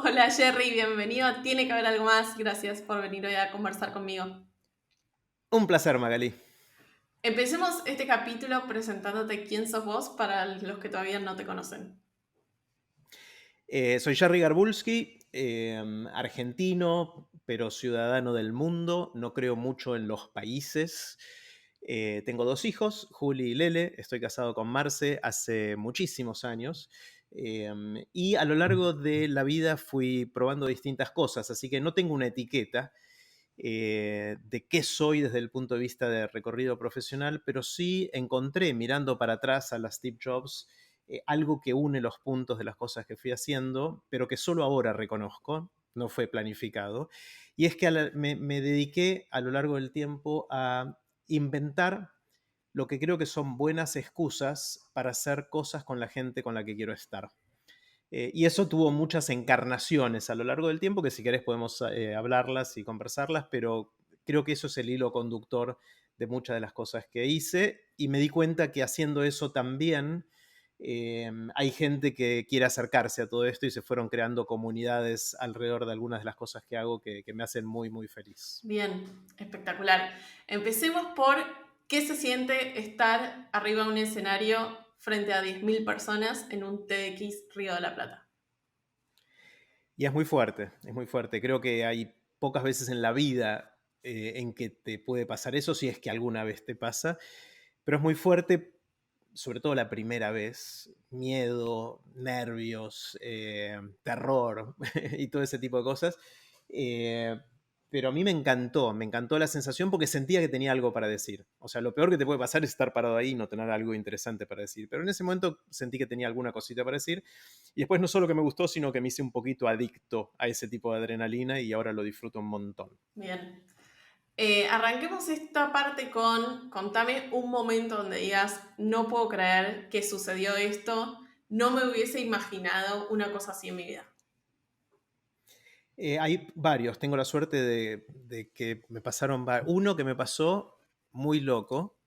Hola Jerry, bienvenido. Tiene que haber algo más. Gracias por venir hoy a conversar conmigo. Un placer, Magalí. Empecemos este capítulo presentándote quién sos vos para los que todavía no te conocen. Soy Jerry Garbulski, argentino, pero ciudadano del mundo. No creo mucho en los países. Tengo dos hijos, Juli y Lele. Estoy casado con Marce hace muchísimos años. Y a lo largo de la vida fui probando distintas cosas, así que no tengo una etiqueta de qué soy desde el punto de vista de recorrido profesional, pero sí encontré, mirando para atrás a la Steve Jobs, algo que une los puntos de las cosas que fui haciendo, pero que solo ahora reconozco, no fue planificado, y es que me dediqué a lo largo del tiempo a inventar lo que creo que son buenas excusas para hacer cosas con la gente con la que quiero estar. Y eso tuvo muchas encarnaciones a lo largo del tiempo, que si querés podemos hablarlas y conversarlas, pero creo que eso es el hilo conductor de muchas de las cosas que hice. Y me di cuenta que haciendo eso también hay gente que quiere acercarse a todo esto y se fueron creando comunidades alrededor de algunas de las cosas que hago que me hacen muy, muy feliz. Bien, espectacular. Empecemos por qué se siente estar arriba de un escenario frente a 10.000 personas en un TEDx Río de la Plata. Y es muy fuerte, es muy fuerte. Creo que hay pocas veces en la vida en que te puede pasar eso, si es que alguna vez te pasa, pero es muy fuerte, sobre todo la primera vez. Miedo, nervios, terror y todo ese tipo de cosas. Eh, pero a mí me encantó la sensación porque sentía que tenía algo para decir. O sea, lo peor que te puede pasar es estar parado ahí y no tener algo interesante para decir. Pero en ese momento sentí que tenía alguna cosita para decir. Y después no solo que me gustó, sino que me hice un poquito adicto a ese tipo de adrenalina y ahora lo disfruto un montón. Bien. Arranquemos esta parte con, contame un momento donde digas, no puedo creer que sucedió esto, no me hubiese imaginado una cosa así en mi vida. Hay varios, tengo la suerte de que me pasaron, uno que me pasó muy loco,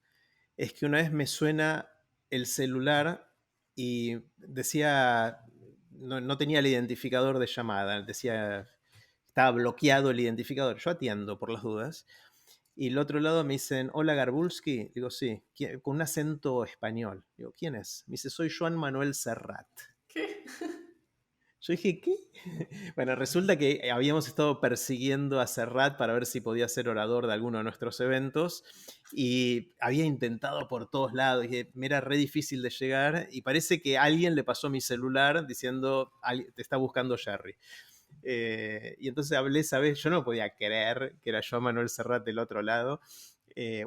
es que una vez me suena el celular y decía, no tenía el identificador de llamada, decía, estaba bloqueado el identificador, yo atiendo por las dudas, y el otro lado me dicen, hola Garbulski, digo, sí, con un acento español, digo, ¿quién es? Me dice, soy Joan Manuel Serrat. ¿Qué? Yo dije, ¿qué? Bueno, resulta que habíamos estado persiguiendo a Serrat para ver si podía ser orador de alguno de nuestros eventos y había intentado por todos lados y me era re difícil de llegar y parece que alguien le pasó mi celular diciendo, te está buscando Jerry. Y entonces hablé esa vez, yo no podía creer que era yo Manuel Serrat del otro lado,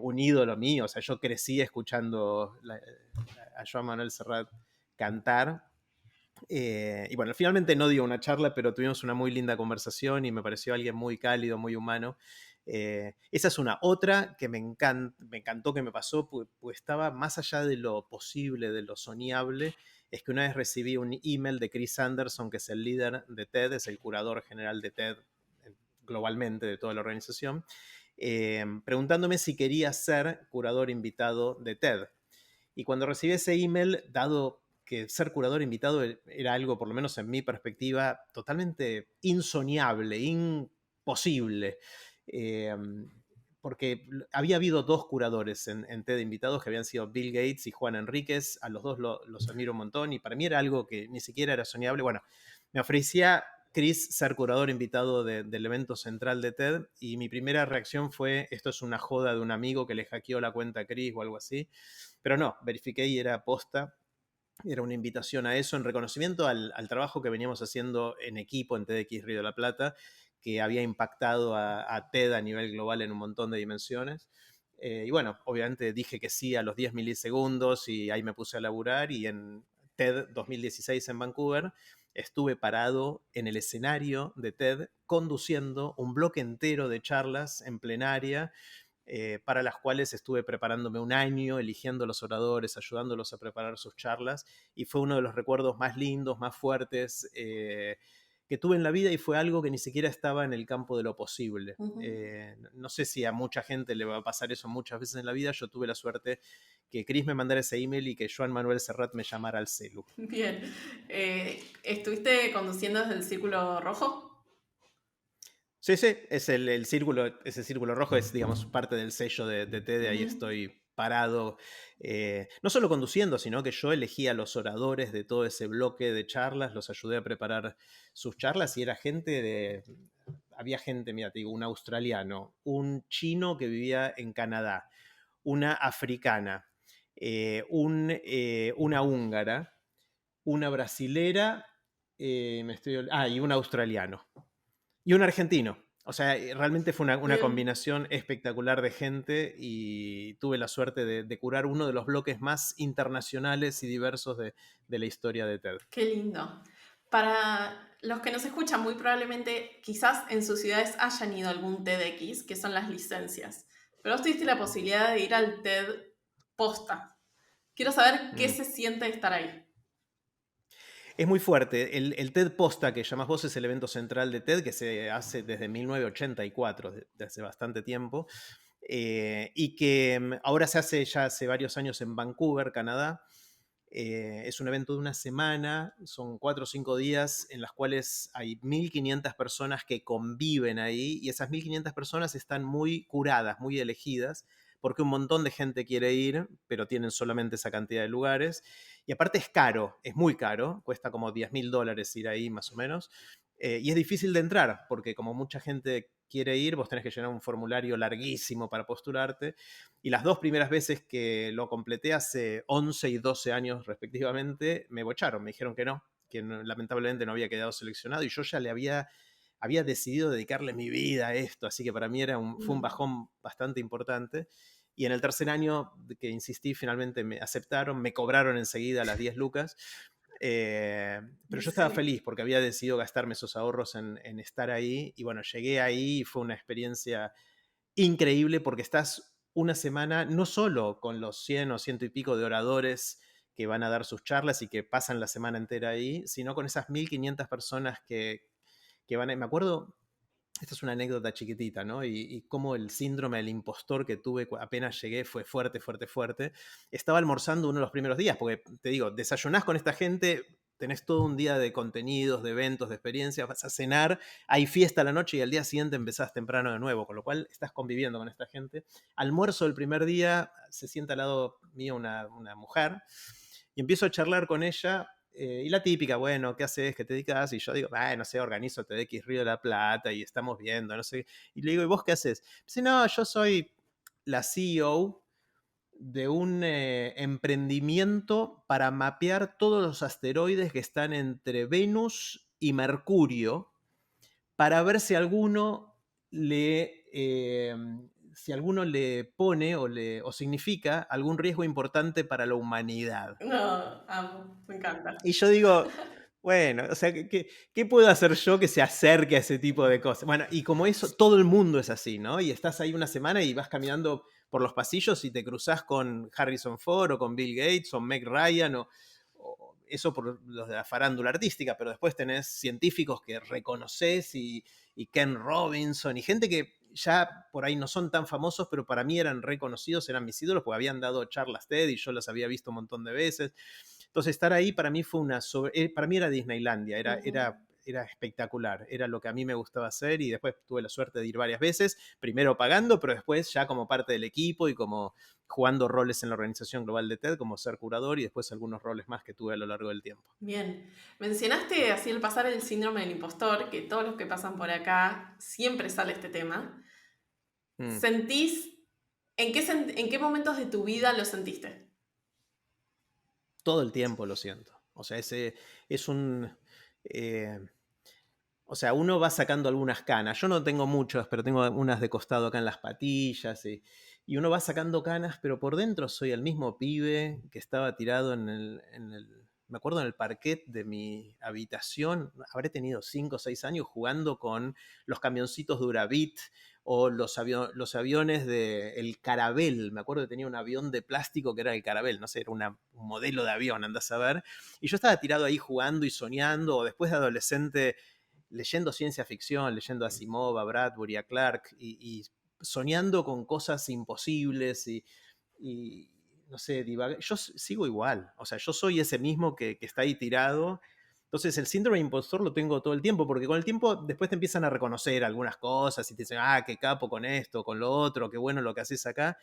un ídolo mío, o sea, yo crecí escuchando a Joan Manuel Serrat cantar y bueno, finalmente no dio una charla, pero tuvimos una muy linda conversación y me pareció alguien muy cálido, muy humano. Esa es una. Otra que me encantó que me pasó, pues estaba más allá de lo posible, de lo soñable, es que una vez recibí un email de Chris Anderson, que es el líder de TED, es el curador general de TED globalmente de toda la organización, preguntándome si quería ser curador invitado de TED. Y cuando recibí ese email, dado que ser curador invitado era algo, por lo menos en mi perspectiva, totalmente insoñable, imposible. Eh, porque había habido dos curadores en TED invitados que habían sido Bill Gates y Juan Enríquez. A los dos los admiro un montón y para mí era algo que ni siquiera era soñable. Bueno, me ofrecía Chris ser curador invitado del evento central de TED y mi primera reacción fue, esto es una joda de un amigo que le hackeó la cuenta a Chris o algo así. Pero no, verifiqué y era posta. Era una invitación a eso en reconocimiento al trabajo que veníamos haciendo en equipo en TEDx Río de la Plata, que había impactado a TED a nivel global en un montón de dimensiones. Y bueno, obviamente dije que sí a los 10 milisegundos y ahí me puse a laburar y en TED 2016 en Vancouver estuve parado en el escenario de TED conduciendo un bloque entero de charlas en plenaria para las cuales estuve preparándome un año, eligiendo los oradores, ayudándolos a preparar sus charlas, y fue uno de los recuerdos más lindos, más fuertes, que tuve en la vida y fue algo que ni siquiera estaba en el campo de lo posible. Ujú. No sé si a mucha gente le va a pasar eso muchas veces en la vida. Yo tuve la suerte que Chris me mandara ese email y que Joan Manuel Serrat me llamara al celu. Bien. ¿Estuviste conduciendo desde el Círculo Rojo? Sí, sí, es el círculo, ese círculo rojo es, digamos, parte del sello de TED, ahí Ujú. estoy parado, no solo conduciendo, sino que yo elegía los oradores de todo ese bloque de charlas, los ayudé a preparar sus charlas y era había gente, mira, te digo, un australiano, un chino que vivía en Canadá, una africana, una húngara, una brasilera, y un australiano. Y un argentino. O sea, realmente fue una Bien. combinación espectacular de gente y tuve la suerte de curar uno de los bloques más internacionales y diversos de la historia de TED. Qué lindo. Para los que nos escuchan, muy probablemente quizás en sus ciudades hayan ido a algún TEDx, que son las licencias. Pero vos tuviste la posibilidad de ir al TED posta. Quiero saber qué Mm. se siente estar ahí. Es muy fuerte. El TED Posta, que llamás vos, es el evento central de TED, que se hace desde 1984, desde hace bastante tiempo, y que ahora se hace ya hace varios años en Vancouver, Canadá. Es un evento de una semana, son 4 o 5 días en las cuales hay 1.500 personas que conviven ahí y esas 1.500 personas están muy curadas, muy elegidas, porque un montón de gente quiere ir, pero tienen solamente esa cantidad de lugares. Y aparte es caro, es muy caro, cuesta como $10.000 ir ahí más o menos. Y es difícil de entrar, porque como mucha gente quiere ir, vos tenés que llenar un formulario larguísimo para postularte. Y las 2 primeras veces que lo completé hace 11 y 12 años respectivamente, me bocharon, me dijeron que lamentablemente no había quedado seleccionado y yo ya había decidido dedicarle mi vida a esto, así que para mí fue un Mm. bajón bastante importante. Y en el tercer año que insistí, finalmente me aceptaron, me cobraron enseguida las 10 lucas. Pero yo estaba Sí. feliz porque había decidido gastarme esos ahorros en estar ahí. Y bueno, llegué ahí y fue una experiencia increíble porque estás una semana no solo con los 100 o ciento y pico de oradores que van a dar sus charlas y que pasan la semana entera ahí, sino con esas 1.500 personas que van a... Me acuerdo, esta es una anécdota chiquitita, ¿no? Y cómo el síndrome del impostor que tuve apenas llegué fue fuerte, fuerte, fuerte. Estaba almorzando uno de los primeros días, porque te digo, desayunás con esta gente, tenés todo un día de contenidos, de eventos, de experiencias, vas a cenar, hay fiesta a la noche y al día siguiente empezás temprano de nuevo, con lo cual estás conviviendo con esta gente. Almuerzo el primer día, se sienta al lado mío una mujer y empiezo a charlar con ella. Y la típica, bueno, ¿qué haces? ¿Qué te dedicas? Y yo digo, no sé, organizo TEDx Río de la Plata y estamos viendo, no sé. Y le digo, ¿y vos qué haces? Dice, no, yo soy la CEO de un emprendimiento para mapear todos los asteroides que están entre Venus y Mercurio para ver si alguno le pone o significa algún riesgo importante para la humanidad. No, amo, me encanta. Y yo digo, bueno, o sea, ¿qué puedo hacer yo que se acerque a ese tipo de cosas? Bueno, y como eso, todo el mundo es así, ¿no? Y estás ahí una semana y vas caminando por los pasillos y te cruzas con Harrison Ford o con Bill Gates o Meg Ryan o eso por los de la farándula artística, pero después tenés científicos que reconoces y Ken Robinson y gente que ya por ahí no son tan famosos, pero para mí eran reconocidos, eran mis ídolos, porque habían dado charlas TED y yo los había visto un montón de veces. Entonces, estar ahí para mí fue para mí era Disneylandia, Ujú. era espectacular, era lo que a mí me gustaba hacer y después tuve la suerte de ir varias veces, primero pagando, pero después ya como parte del equipo y como jugando roles en la organización global de TED, como ser curador y después algunos roles más que tuve a lo largo del tiempo. Bien. Mencionaste así el pasar el síndrome del impostor, que todos los que pasan por acá siempre sale este tema. Mm. ¿Sentís, en qué momentos de tu vida lo sentiste? Todo el tiempo lo siento. O sea, ese es un... eh, o sea, uno va sacando algunas canas. Yo no tengo muchas, pero tengo unas de costado acá en las patillas. Y uno va sacando canas, pero por dentro soy el mismo pibe que estaba tirado me acuerdo en el parquet de mi habitación. Habré tenido 5 o 6 años jugando con los camioncitos Duravit o los aviones del Carabel. Me acuerdo que tenía un avión de plástico que era el Carabel. No sé, era un modelo de avión, andás a ver. Y yo estaba tirado ahí jugando y soñando. O después de adolescente leyendo ciencia ficción, leyendo a Asimov, a Bradbury, a Clarke, y soñando con cosas imposibles y no sé, yo sigo igual, o sea, yo soy ese mismo que está ahí tirado. Entonces el síndrome de impostor lo tengo todo el tiempo, porque con el tiempo después te empiezan a reconocer algunas cosas y te dicen, ah, qué capo con esto, con lo otro, qué bueno lo que haces acá,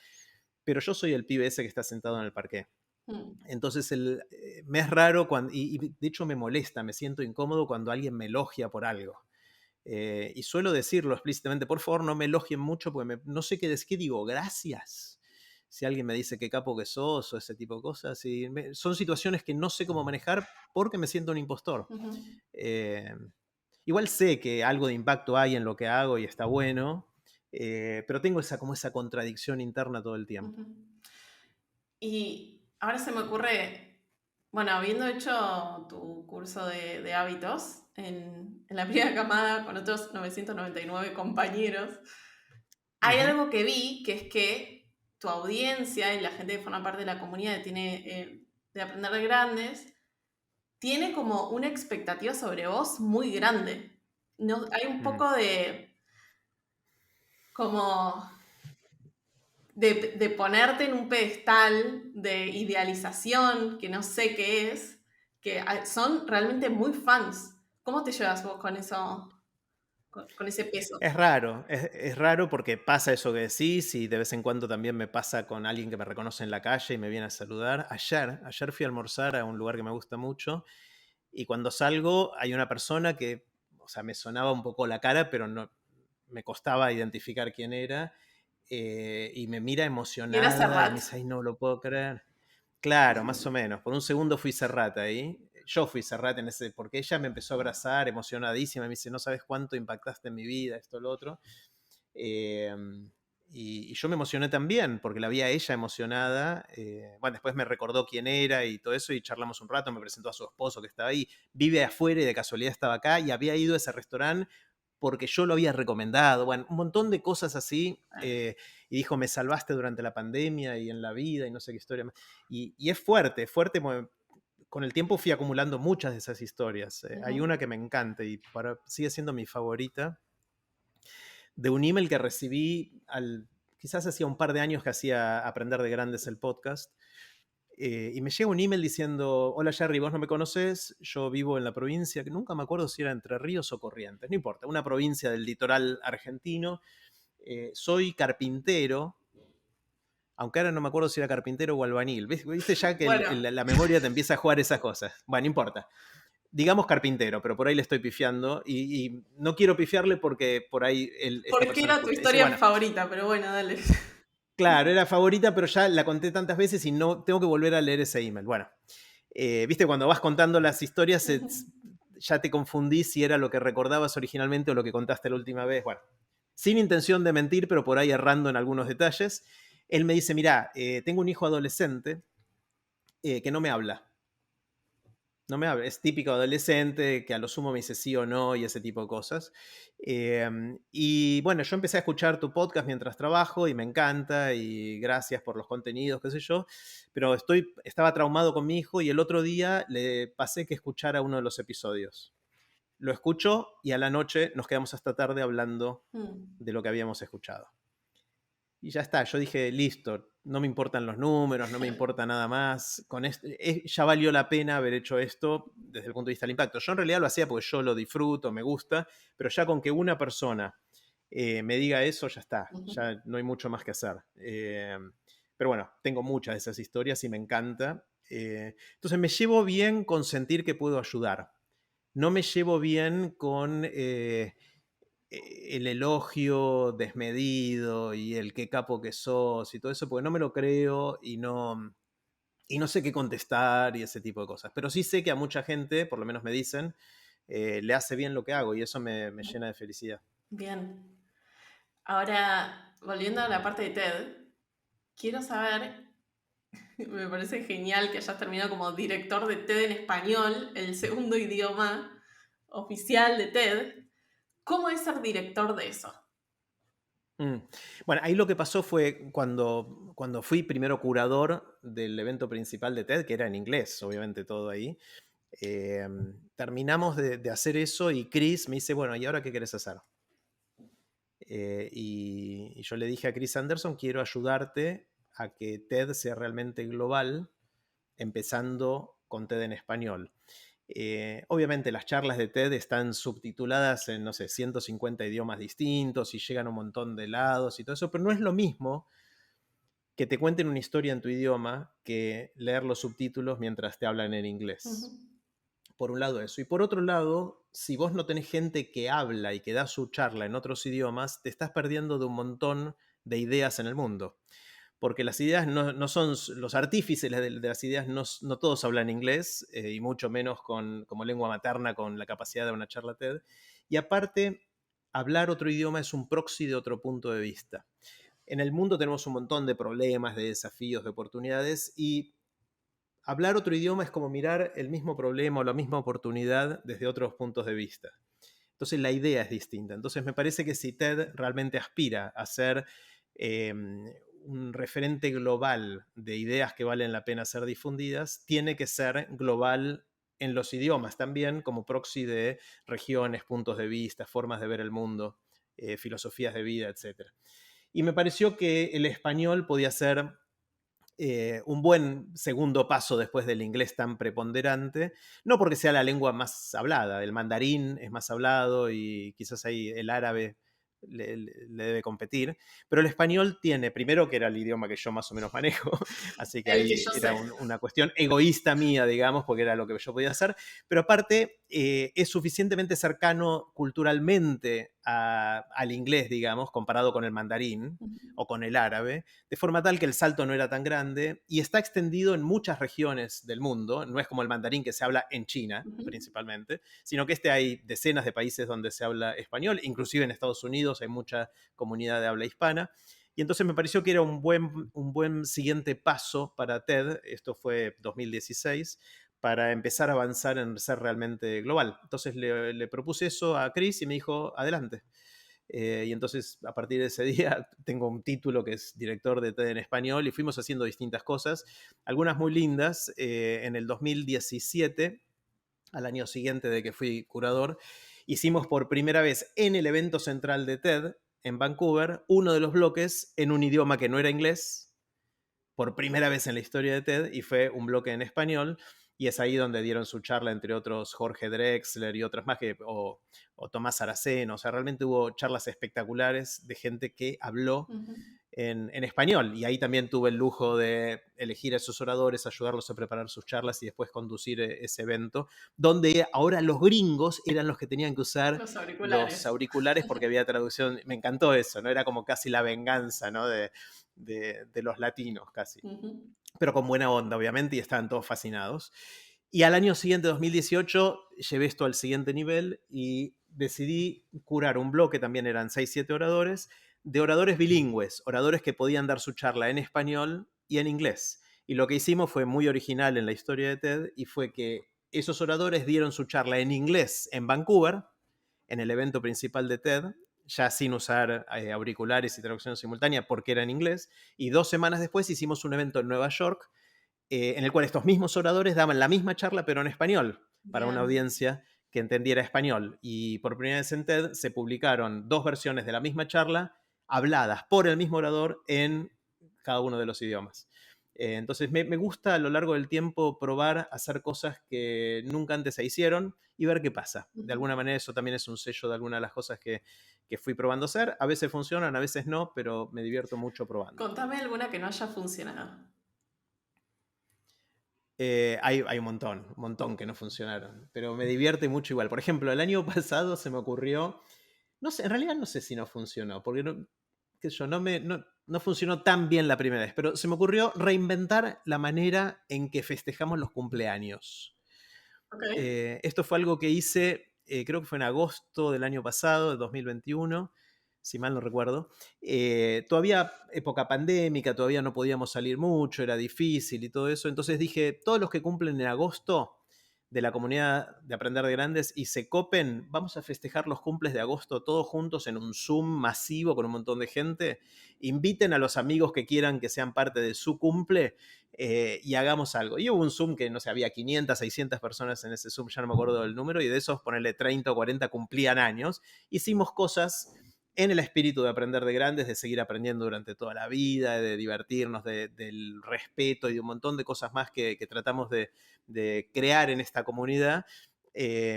pero yo soy el pibe ese que está sentado en el parqué. Mm, Entonces me es raro cuando, y de hecho me molesta, me siento incómodo cuando alguien me elogia por algo. Y suelo decirlo explícitamente, por favor no me elogien mucho porque no sé qué digo, gracias. Si alguien me dice qué capo que sos o ese tipo de cosas. Son situaciones que no sé cómo manejar porque me siento un impostor. ujú, Eh, Igual sé que algo de impacto hay en lo que hago y está bueno, pero tengo como esa contradicción interna todo el tiempo. ujú. Y ahora se me ocurre, bueno, habiendo hecho tu curso de hábitos en la primera camada con otros 999 compañeros, hay Ujú. algo que vi, que es que tu audiencia y la gente que forma parte de la comunidad de Aprender de Grandes, tiene como una expectativa sobre vos muy grande. No, hay un Mm. poco de como de ponerte en un pedestal de idealización que no sé qué es, que son realmente muy fans. ¿Cómo te llevas vos con eso, con ese peso? Es raro porque pasa eso que decís y de vez en cuando también me pasa con alguien que me reconoce en la calle y me viene a saludar. Ayer fui a almorzar a un lugar que me gusta mucho y cuando salgo hay una persona que, o sea, me sonaba un poco la cara, pero no, me costaba identificar quién era, y me mira Y era emocionada y me Serrat. dice, ay, no lo puedo creer. Claro, más o menos. Por un segundo fui Serrat ahí. Yo fui Serrat en ese, porque ella me empezó a abrazar emocionadísima. Me dice, no sabes cuánto impactaste en mi vida, esto, lo otro. Eh, y yo me emocioné también, porque la vi a ella emocionada. Bueno, después me recordó quién era y todo eso, y charlamos un rato. Me presentó a su esposo que estaba ahí. Vive afuera y de casualidad estaba acá, y había ido a ese restaurante porque yo lo había recomendado. Bueno, un montón de cosas así. Y dijo, me salvaste durante la pandemia y en la vida y no sé qué historia más. Y es fuerte, fuerte. Con el tiempo fui acumulando muchas de esas historias. Hay Ujú. una que me encanta y sigue siendo mi favorita, de un email que recibí quizás hacía un par de años que hacía Aprender de Grandes el podcast. Y me llega un email diciendo, hola Jerry, vos no me conoces, yo vivo en la provincia, que nunca me acuerdo si era Entre Ríos o Corrientes, no importa, una provincia del litoral argentino. Soy carpintero, aunque ahora no me acuerdo si era carpintero o albañil. ¿Viste ya que Bueno, la memoria te empieza a jugar esas cosas? Bueno, no importa. Digamos carpintero, pero por ahí le estoy pifiando y no quiero pifiarle porque por ahí esta ¿por qué persona era tu escucha. Dice, historia bueno, favorita? Pero bueno, dale. claro, era favorita, pero ya la conté tantas veces y no tengo que volver a leer ese email. Bueno, viste, cuando vas contando las historias, Ujú. ya te confundís si era lo que recordabas originalmente o lo que contaste la última vez. Bueno, sin intención de mentir, pero por ahí errando en algunos detalles. Él me dice, mira, tengo un hijo adolescente que no me habla. No me habla, es típico adolescente que a lo sumo me dice sí o no y ese tipo de cosas. Y bueno, yo empecé a escuchar tu podcast mientras trabajo y me encanta y gracias por los contenidos, qué sé yo, pero estaba traumado con mi hijo y el otro día le pasé que escuchara uno de los episodios. Lo escucho y a la noche nos quedamos hasta tarde hablando Mm. de lo que habíamos escuchado. Y ya está, yo dije, listo, no me importan los números, no me importa nada más. Con esto, ya valió la pena haber hecho esto desde el punto de vista del impacto. Yo en realidad lo hacía porque yo lo disfruto, me gusta, pero ya con que una persona me diga eso, ya está, Ujú. ya no hay mucho más que hacer. Pero bueno, tengo muchas de esas historias y me encanta. Entonces me llevo bien con sentir que puedo ayudar. No me llevo bien con el elogio desmedido y el qué capo que sos y todo eso, porque no me lo creo y no sé qué contestar y ese tipo de cosas. Pero sí sé que a mucha gente, por lo menos me dicen, le hace bien lo que hago y eso me llena de felicidad. Bien. Ahora, volviendo a la parte de TED, quiero saber, me parece genial que hayas terminado como director de TED en español, el segundo idioma oficial de TED. ¿Cómo es ser director de eso? Mm. Bueno, ahí lo que pasó fue cuando fui primero curador del evento principal de TED, que era en inglés, obviamente todo ahí. Eh, Terminamos de hacer eso y Chris me dice, bueno, ¿y ahora qué querés hacer? Y yo le dije a Chris Anderson, quiero ayudarte a que TED sea realmente global, empezando con TED en español. Obviamente las charlas de TED están subtituladas en, no sé, 150 idiomas distintos y llegan a un montón de lados y todo eso, pero no es lo mismo que te cuenten una historia en tu idioma que leer los subtítulos mientras te hablan en inglés. Ujú. Por un lado eso. Y por otro lado, si vos no tenés gente que habla y que da su charla en otros idiomas, te estás perdiendo de un montón de ideas en el mundo. Porque las ideas no son, los artífices de las ideas no todos hablan inglés, y mucho menos como lengua materna con la capacidad de una charla TED. Y aparte, hablar otro idioma es un proxy de otro punto de vista. En el mundo tenemos un montón de problemas, de desafíos, de oportunidades, y hablar otro idioma es como mirar el mismo problema o la misma oportunidad desde otros puntos de vista. Entonces la idea es distinta. Entonces me parece que si TED realmente aspira a ser un referente global de ideas que valen la pena ser difundidas, tiene que ser global en los idiomas también, como proxy de regiones, puntos de vista, formas de ver el mundo, filosofías de vida, etc. Y me pareció que el español podía ser un buen segundo paso después del inglés tan preponderante, no porque sea la lengua más hablada, el mandarín es más hablado y quizás ahí el árabe le debe competir, pero el español tiene, primero que era el idioma que yo más o menos manejo, así que El que ahí yo era sé. una cuestión egoísta mía, digamos, porque era lo que yo podía hacer, pero aparte es suficientemente cercano culturalmente al inglés, digamos, comparado con el mandarín Ujú. o con el árabe, de forma tal que el salto no era tan grande y está extendido en muchas regiones del mundo, no es como el mandarín que se habla en China Ujú. principalmente, sino que hay decenas de países donde se habla español, inclusive en Estados Unidos hay mucha comunidad de habla hispana, y entonces me pareció que era un buen siguiente paso para TED, esto fue 2016, para empezar a avanzar en ser realmente global. Entonces le propuse eso a Chris y me dijo, adelante. Y entonces a partir de ese día tengo un título que es director de TED en español y fuimos haciendo distintas cosas, algunas muy lindas. En el 2017, al año siguiente de que fui curador, hicimos por primera vez en el evento central de TED en Vancouver uno de los bloques en un idioma que no era inglés, por primera vez en la historia de TED, y fue un bloque en español, y es ahí donde dieron su charla, entre otros, Jorge Drexler y otros más, o Tomás Araceno. O sea, realmente hubo charlas espectaculares de gente que habló Ujú. en español, y ahí también tuve el lujo de elegir a esos oradores, ayudarlos a preparar sus charlas y después conducir ese evento, donde ahora los gringos eran los que tenían que usar Los los auriculares. auriculares porque había traducción. Me encantó eso, ¿no? Era como casi la venganza, ¿no? De los latinos casi, Ujú. pero con buena onda, obviamente, y estaban todos fascinados. Y al año siguiente, 2018, llevé esto al siguiente nivel y decidí curar un bloque, también eran 6 7 oradores, de oradores bilingües, oradores que podían dar su charla en español y en inglés. Y lo que hicimos fue muy original en la historia de TED, y fue que esos oradores dieron su charla en inglés en Vancouver, en el evento principal de TED, ya sin usar auriculares y traducción simultánea porque era en inglés, y 2 semanas después hicimos un evento en Nueva York, en el cual estos mismos oradores daban la misma charla pero en español, para una Bien. audiencia que entendiera español. Y por primera vez en TED se publicaron 2 versiones de la misma charla habladas por el mismo orador en cada uno de los idiomas. Entonces me gusta a lo largo del tiempo probar hacer cosas que nunca antes se hicieron y ver qué pasa. De Ujú. alguna manera eso también es un sello de algunas de las cosas que fui probando hacer. A veces funcionan, a veces no, pero me divierto mucho probando. Contame alguna que no haya funcionado. Hay un montón que no funcionaron, pero me divierte mucho igual. Por ejemplo, el año pasado se me ocurrió, no sé, en realidad no sé si no funcionó, porque no, qué sé yo, no funcionó tan bien la primera vez, pero se me ocurrió reinventar la manera en que festejamos los cumpleaños. Ok. Esto fue algo que hice, creo que fue en agosto del año pasado, de 2021, si mal no recuerdo. Todavía época pandémica, todavía no podíamos salir mucho, era difícil y todo eso. Entonces dije, todos los que cumplen en agosto, de la comunidad de Aprender de Grandes y se copen, vamos a festejar los cumples de agosto todos juntos en un Zoom masivo con un montón de gente. Inviten a los amigos que quieran que sean parte de su cumple y hagamos algo. Y hubo un Zoom que, no sé, había 500, 600 personas en ese Zoom, ya no me acuerdo del número, y de esos, ponerle 30 o 40 cumplían años. Hicimos cosas en el espíritu de Aprender de Grandes, de seguir aprendiendo durante toda la vida, de divertirnos, del respeto y de un montón de cosas más que tratamos de crear en esta comunidad,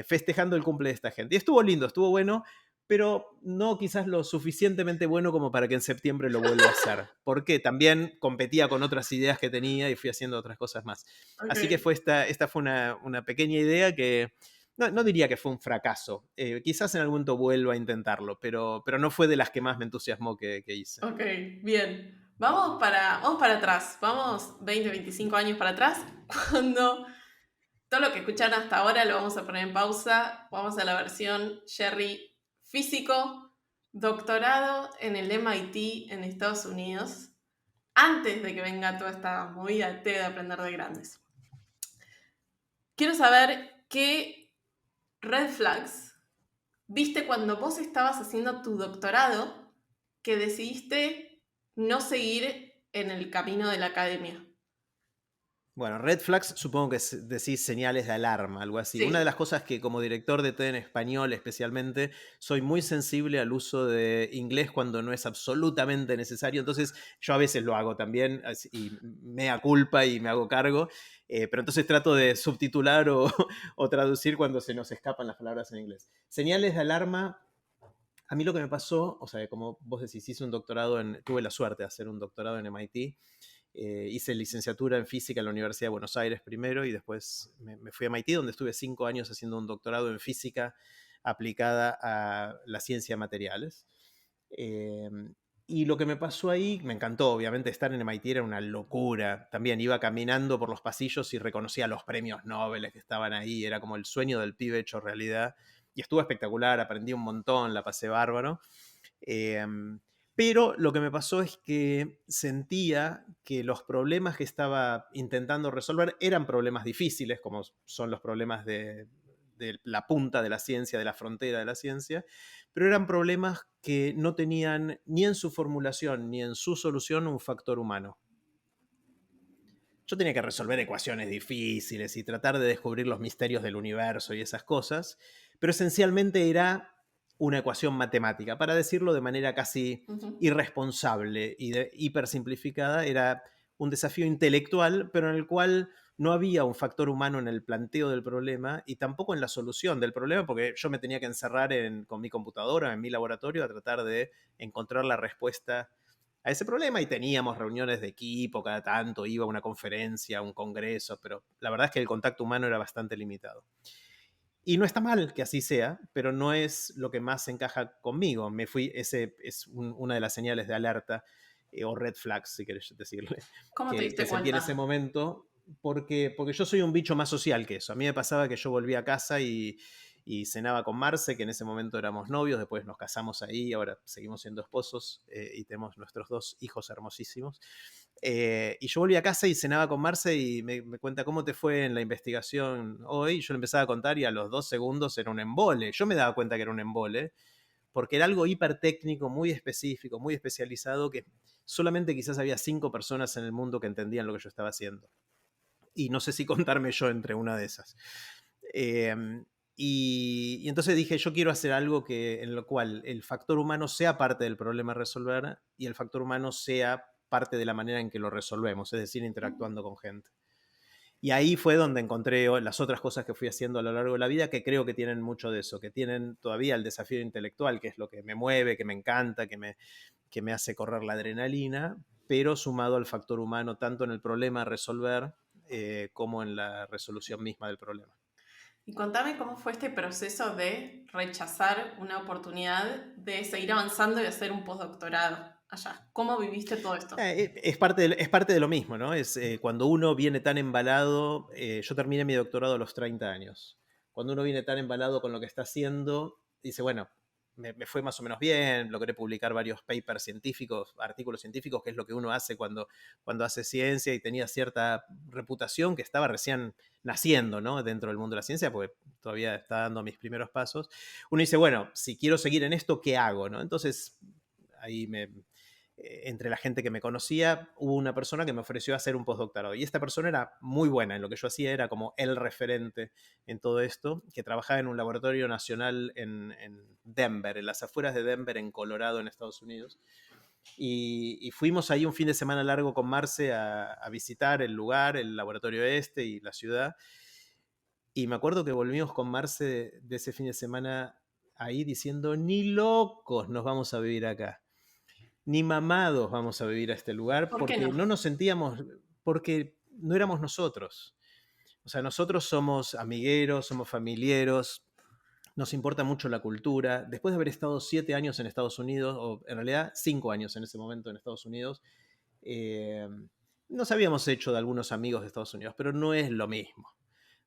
festejando el cumple de esta gente. Y estuvo lindo, estuvo bueno, pero no quizás lo suficientemente bueno como para que en septiembre lo vuelva a hacer, porque también competía con otras ideas que tenía y fui haciendo otras cosas más. Ok, Así que esta fue una pequeña idea que no diría que fue un fracaso. Quizás en algún momento vuelva a intentarlo, pero no fue de las que más me entusiasmó que hice. ok, bien. Vamos para atrás, vamos 20, 25 años para atrás, cuando todo lo que escucharon hasta ahora lo vamos a poner en pausa. Vamos a la versión Jerry físico, doctorado en el MIT en Estados Unidos, antes de que venga toda esta movida de aprender de grandes. Quiero saber qué red flags viste cuando vos estabas haciendo tu doctorado que decidiste no seguir en el camino de la academia. Bueno, red flags supongo que decís señales de alarma, algo así. Una de las Sí. cosas que como director de TED en español especialmente, soy muy sensible al uso de inglés cuando no es absolutamente necesario. Entonces yo a veces lo hago también y mea culpa y me hago cargo, pero entonces trato de subtitular o traducir cuando se nos escapan las palabras en inglés. Señales de alarma. A mí lo que me pasó, o sea, como vos decís, tuve la suerte de hacer un doctorado en MIT. Hice licenciatura en física en la Universidad de Buenos Aires primero y después me fui a MIT, donde estuve 5 años haciendo un doctorado en física aplicada a la ciencia de materiales. Eh, y lo que me pasó ahí, me encantó, obviamente estar en MIT era una locura. También iba caminando por los pasillos y reconocía los premios Nobel que estaban ahí, era como el sueño del pibe hecho realidad. Y estuvo espectacular, aprendí un montón, la pasé bárbaro. Eh, pero lo que me pasó es que sentía que los problemas que estaba intentando resolver eran problemas difíciles, como son los problemas de la punta de la ciencia, de la frontera de la ciencia, pero eran problemas que no tenían ni en su formulación ni en su solución un factor humano. Yo tenía que resolver ecuaciones difíciles y tratar de descubrir los misterios del universo y esas cosas, pero esencialmente era una ecuación matemática. Para decirlo de manera casi Ujú. irresponsable y hipersimplificada, era un desafío intelectual, pero en el cual no había un factor humano en el planteo del problema y tampoco en la solución del problema, porque yo me tenía que encerrar con mi computadora, en mi laboratorio, a tratar de encontrar la respuesta a ese problema y teníamos reuniones de equipo, cada tanto iba a una conferencia, a un congreso, pero la verdad es que el contacto humano era bastante limitado. Y no está mal que así sea, pero no es lo que más encaja conmigo. Ese es una de las señales de alerta o red flags, si querés decirle, ¿Cómo te que diste sentí en ese cuenta? momento, porque yo soy un bicho más social que eso. A mí me pasaba que yo volvía a casa y cenaba con Marce, que en ese momento éramos novios, después nos casamos ahí, ahora seguimos siendo esposos y tenemos nuestros 2 hijos hermosísimos. Y yo volví a casa y cenaba con Marce y me cuenta cómo te fue en la investigación hoy. Yo le empezaba a contar y a los 2 segundos era un embole. Yo me daba cuenta que era un embole porque era algo hiper técnico, muy específico, muy especializado, que solamente quizás había 5 personas en el mundo que entendían lo que yo estaba haciendo. Y no sé si contarme yo entre una de esas. Eh, y entonces dije, yo quiero hacer algo en lo cual el factor humano sea parte del problema a resolver y el factor humano sea parte de la manera en que lo resolvemos, es decir, interactuando con gente. Y ahí fue donde encontré las otras cosas que fui haciendo a lo largo de la vida que creo que tienen mucho de eso, que tienen todavía el desafío intelectual, que es lo que me mueve, que me encanta, que me hace correr la adrenalina, pero sumado al factor humano tanto en el problema a resolver como en la resolución misma del problema. Y contame cómo fue este proceso de rechazar una oportunidad de seguir avanzando y hacer un postdoctorado allá. ¿Cómo viviste todo esto? Es parte de lo mismo, ¿no? Cuando uno viene tan embalado, yo terminé mi doctorado a los 30 años. Cuando uno viene tan embalado con lo que está haciendo, dice, bueno, me fue más o menos bien, logré publicar varios papers científicos, artículos científicos, que es lo que uno hace cuando hace ciencia, y tenía cierta reputación que estaba recién naciendo, ¿no? Dentro del mundo de la ciencia, porque todavía estaba dando mis primeros pasos. Uno dice, bueno, si quiero seguir en esto, ¿qué hago? ¿No? Entonces, ahí entre la gente que me conocía, hubo una persona que me ofreció hacer un postdoctorado. Y esta persona era muy buena en lo que yo hacía, era como el referente en todo esto, que trabajaba en un laboratorio nacional en Denver, en las afueras de Denver, en Colorado, en Estados Unidos. Y fuimos ahí un fin de semana largo con Marce a visitar el lugar, el laboratorio este y la ciudad. Y me acuerdo que volvimos con Marce de ese fin de semana ahí diciendo, ni locos nos vamos a vivir acá, ni mamados vamos a vivir a este lugar, ¿Por qué porque no? no nos sentíamos, porque no éramos nosotros. O sea, nosotros somos amigueros, somos familiares, nos importa mucho la cultura. Después de haber estado 7 años en Estados Unidos, o en realidad 5 años en ese momento en Estados Unidos, eh, nos habíamos hecho de algunos amigos de Estados Unidos, pero no es lo mismo.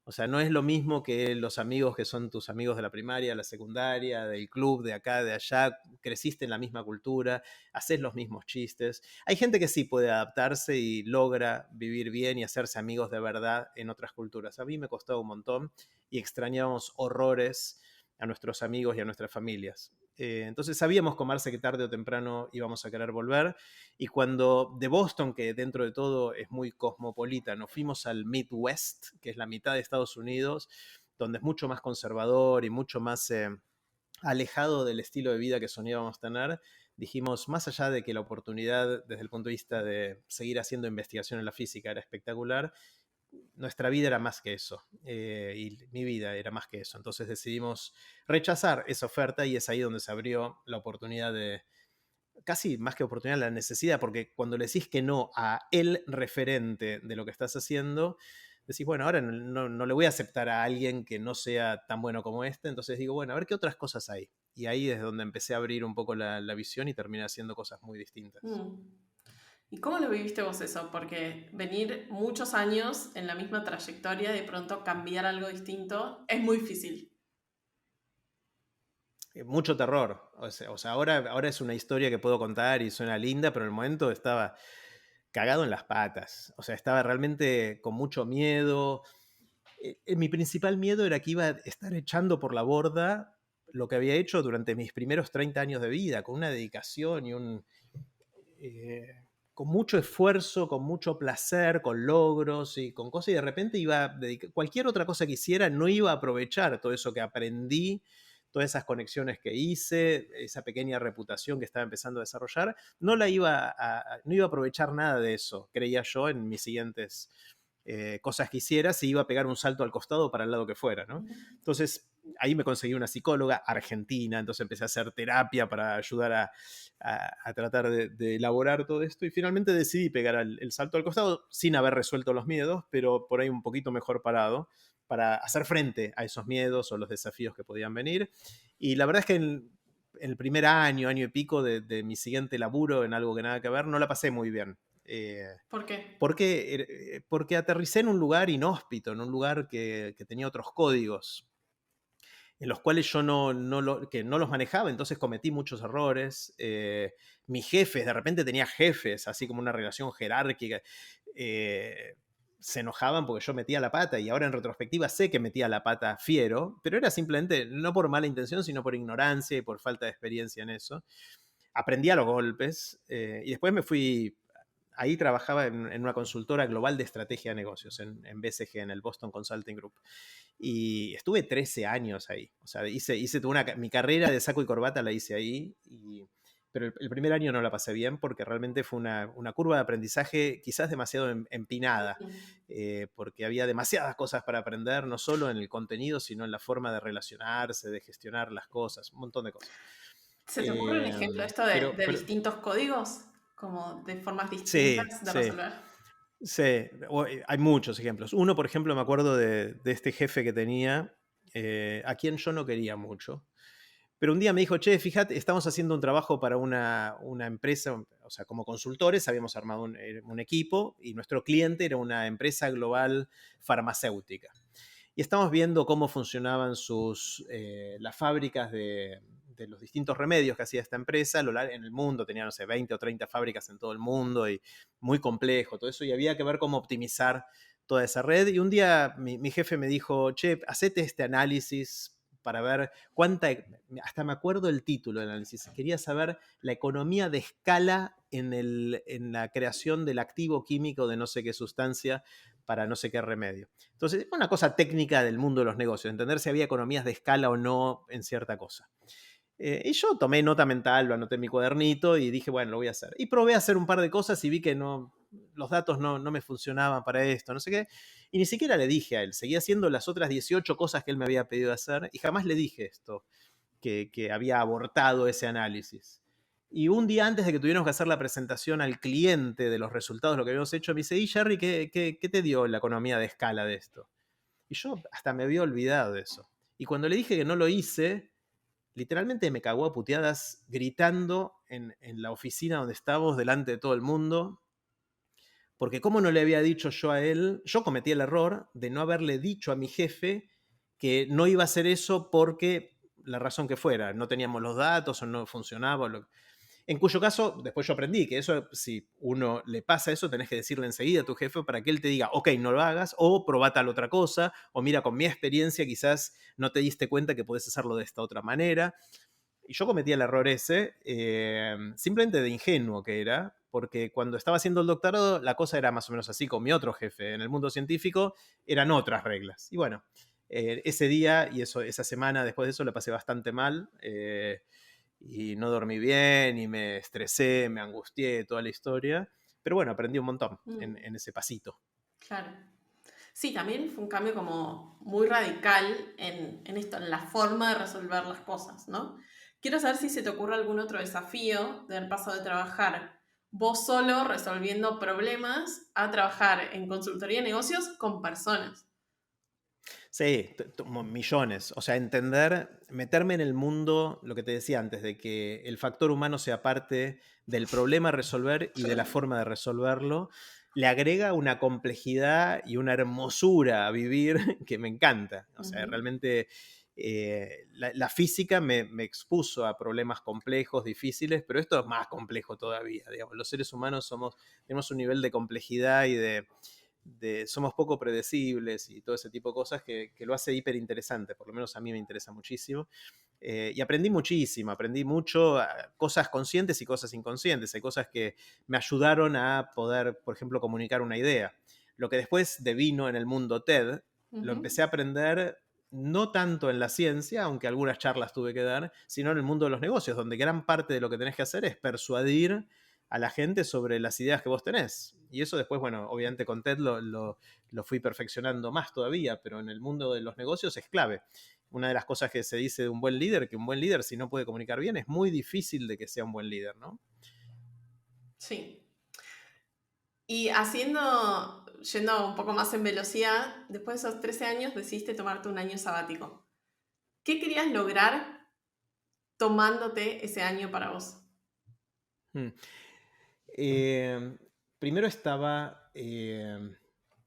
O sea, no es lo mismo que los amigos que son tus amigos de la primaria, la secundaria, del club, de acá, de allá, creciste en la misma cultura, haces los mismos chistes. Hay gente que sí puede adaptarse y logra vivir bien y hacerse amigos de verdad en otras culturas. A mí me costó un montón y extrañábamos horrores a nuestros amigos y a nuestras familias. Entonces sabíamos con Marce que tarde o temprano íbamos a querer volver, y cuando de Boston, que dentro de todo es muy cosmopolita, nos fuimos al Midwest, que es la mitad de Estados Unidos, donde es mucho más conservador y mucho más alejado del estilo de vida que soñábamos tener, dijimos, más allá de que la oportunidad desde el punto de vista de seguir haciendo investigación en la física era espectacular, nuestra vida era más que eso, y mi vida era más que eso. Entonces decidimos rechazar esa oferta, y es ahí donde se abrió la oportunidad de, casi más que oportunidad, la necesidad, porque cuando le decís que no a el referente de lo que estás haciendo, decís, bueno, ahora no le voy a aceptar a alguien que no sea tan bueno como este, entonces digo, bueno, a ver qué otras cosas hay. Y ahí es donde empecé a abrir un poco la visión y terminé haciendo cosas muy distintas. Mm. ¿Y cómo lo viviste vos eso? Porque venir muchos años en la misma trayectoria y de pronto cambiar algo distinto es muy difícil. Mucho terror. O sea, ahora es una historia que puedo contar y suena linda, pero en el momento estaba cagado en las patas. O sea, estaba realmente con mucho miedo. Mi principal miedo era que iba a estar echando por la borda lo que había hecho durante mis primeros 30 años de vida, con una dedicación y con mucho esfuerzo, con mucho placer, con logros y con cosas, y de repente iba a dedicar, cualquier otra cosa que hiciera, no iba a aprovechar todo eso que aprendí, todas esas conexiones que hice, esa pequeña reputación que estaba empezando a desarrollar, no iba a aprovechar nada de eso, creía yo, en mis siguientes cosas que hiciera, si iba a pegar un salto al costado para el lado que fuera, ¿no? Entonces, ahí me conseguí una psicóloga argentina, entonces empecé a hacer terapia para ayudar a tratar de elaborar todo esto, y finalmente decidí pegar el salto al costado sin haber resuelto los miedos, pero por ahí un poquito mejor parado para hacer frente a esos miedos o los desafíos que podían venir. Y la verdad es que en el primer año y pico de mi siguiente laburo en algo que nada que ver, no la pasé muy bien. ¿Por qué? Porque aterricé en un lugar inhóspito, en un lugar que tenía otros códigos, en los cuales yo que no los manejaba, entonces cometí muchos errores. Mis jefes, de repente tenía jefes, así como una relación jerárquica, se enojaban porque yo metía la pata, y ahora en retrospectiva sé que metía la pata fiero, pero era simplemente no por mala intención, sino por ignorancia y por falta de experiencia en eso. Aprendí a los golpes, y después me fui. Ahí trabajaba en una consultora global de estrategia de negocios, en BCG, en el Boston Consulting Group. Y estuve 13 años ahí. O sea, hice mi carrera de saco y corbata la hice ahí. Pero el primer año no la pasé bien, porque realmente fue una curva de aprendizaje quizás demasiado empinada, porque había demasiadas cosas para aprender, no solo en el contenido, sino en la forma de relacionarse, de gestionar las cosas, un montón de cosas. ¿Se te ocurre un ejemplo de esto de Pero distintos códigos? Como de formas sí, distintas de sí. resolver. Sí, hay muchos ejemplos. Uno, por ejemplo, me acuerdo de este jefe que tenía, a quien yo no quería mucho. Pero un día me dijo, che, fíjate, estamos haciendo un trabajo para una empresa, o sea, como consultores habíamos armado un equipo, y nuestro cliente era una empresa global farmacéutica. Y estamos viendo cómo funcionaban las fábricas de los distintos remedios que hacía esta empresa en el mundo. Tenía, no sé, 20 o 30 fábricas en todo el mundo y muy complejo todo eso. Y había que ver cómo optimizar toda esa red. Y un día mi jefe me dijo, che, hacete este análisis para ver cuánta, hasta me acuerdo el título del análisis, quería saber la economía de escala en la creación del activo químico de no sé qué sustancia para no sé qué remedio. Entonces, una cosa técnica del mundo de los negocios, entender si había economías de escala o no en cierta cosa. Y yo tomé nota mental, lo anoté en mi cuadernito y dije, bueno, lo voy a hacer. Y probé a hacer un par de cosas y vi que los datos no me funcionaban para esto, no sé qué. Y ni siquiera le dije a él, seguía haciendo las otras 18 cosas que él me había pedido hacer y jamás le dije esto, que había abortado ese análisis. Y un día antes de que tuviéramos que hacer la presentación al cliente de los resultados de lo que habíamos hecho, me dice, ¿y Jerry, qué te dio la economía de escala de esto? Y yo hasta me había olvidado de eso. Y cuando le dije que no lo hice, literalmente me cagó a puteadas gritando en la oficina donde estábamos delante de todo el mundo, porque como no le había dicho yo a él, yo cometí el error de no haberle dicho a mi jefe que no iba a hacer eso porque la razón que fuera, no teníamos los datos o no funcionaba. En cuyo caso, después yo aprendí que eso, si uno le pasa eso, tenés que decirle enseguida a tu jefe para que él te diga, ok, no lo hagas, o probá tal otra cosa, o mira, con mi experiencia quizás no te diste cuenta que podés hacerlo de esta otra manera. Y yo cometí el error ese, simplemente de ingenuo que era, porque cuando estaba haciendo el doctorado la cosa era más o menos así con mi otro jefe. En el mundo científico eran otras reglas. Y bueno, ese día y esa semana después de eso la pasé bastante mal. Y no dormí bien y me estresé, me angustié, toda la historia. Pero bueno, aprendí un montón en ese pasito. Claro. Sí, también fue un cambio como muy radical en esto, en la forma de resolver las cosas, ¿no? Quiero saber si se te ocurre algún otro desafío del paso de trabajar vos solo resolviendo problemas a trabajar en consultoría de negocios con personas. Sí, millones. O sea, entender, meterme en el mundo, lo que te decía antes, de que el factor humano sea parte del problema a resolver y de la forma de resolverlo, le agrega una complejidad y una hermosura a vivir que me encanta. O sea, realmente la física me expuso a problemas complejos, difíciles, pero esto es más complejo todavía. Digamos. Los seres humanos tenemos un nivel de complejidad y somos poco predecibles y todo ese tipo de cosas que lo hace hiper interesante, por lo menos a mí me interesa muchísimo. Y aprendí muchísimo, aprendí mucho, cosas conscientes y cosas inconscientes. Hay cosas que me ayudaron a poder, por ejemplo, comunicar una idea. Lo que después devino en el mundo TED, lo empecé a aprender no tanto en la ciencia, aunque algunas charlas tuve que dar, sino en el mundo de los negocios, donde gran parte de lo que tenés que hacer es persuadir a la gente sobre las ideas que vos tenés. Y eso después, bueno, obviamente con TED lo fui perfeccionando más todavía, pero en el mundo de los negocios es clave. Una de las cosas que se dice de un buen líder, que un buen líder si no puede comunicar bien, es muy difícil de que sea un buen líder, ¿no? Sí. Y yendo un poco más en velocidad, después de esos 13 años decidiste tomarte un año sabático. ¿Qué querías lograr tomándote ese año para vos? Hmm. Primero estaba,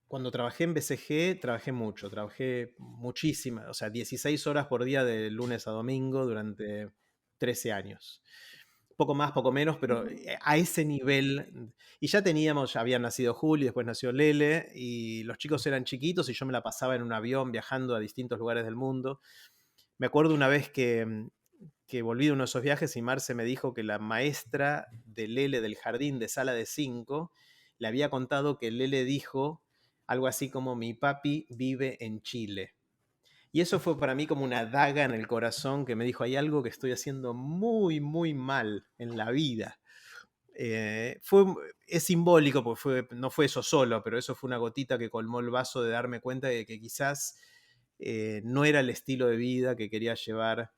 cuando trabajé en BCG, trabajé mucho, trabajé muchísimas, o sea, 16 horas por día de lunes a domingo durante 13 años. Poco más, poco menos, pero a ese nivel. Y ya habían nacido Juli, después nació Lele, y los chicos eran chiquitos y yo me la pasaba en un avión viajando a distintos lugares del mundo. Me acuerdo una vez que volví de uno de esos viajes y Marce me dijo que la maestra de Lele del jardín de sala de 5 le había contado que Lele dijo algo así como mi papi vive en Chile. Y eso fue para mí como una daga en el corazón que me dijo, hay algo que estoy haciendo muy, muy mal en la vida. Es simbólico, porque no fue eso solo, pero eso fue una gotita que colmó el vaso de darme cuenta de que quizás no era el estilo de vida que quería llevar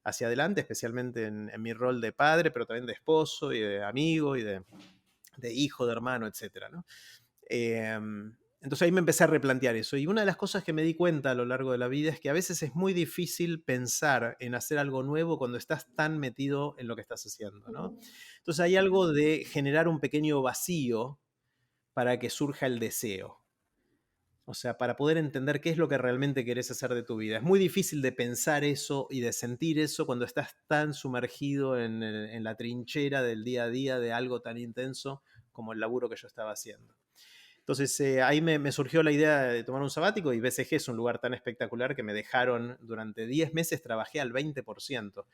hacia adelante, especialmente en mi rol de padre, pero también de esposo y de amigo y de hijo, de hermano, etc. ¿no? Entonces ahí me empecé a replantear eso. Y una de las cosas que me di cuenta a lo largo de la vida es que a veces es muy difícil pensar en hacer algo nuevo cuando estás tan metido en lo que estás haciendo, ¿no? Entonces hay algo de generar un pequeño vacío para que surja el deseo. O sea, para poder entender qué es lo que realmente querés hacer de tu vida. Es muy difícil de pensar eso y de sentir eso cuando estás tan sumergido en la trinchera del día a día de algo tan intenso como el laburo que yo estaba haciendo. Entonces ahí me surgió la idea de tomar un sabático y BCG es un lugar tan espectacular que me dejaron durante 10 meses, trabajé al 20%.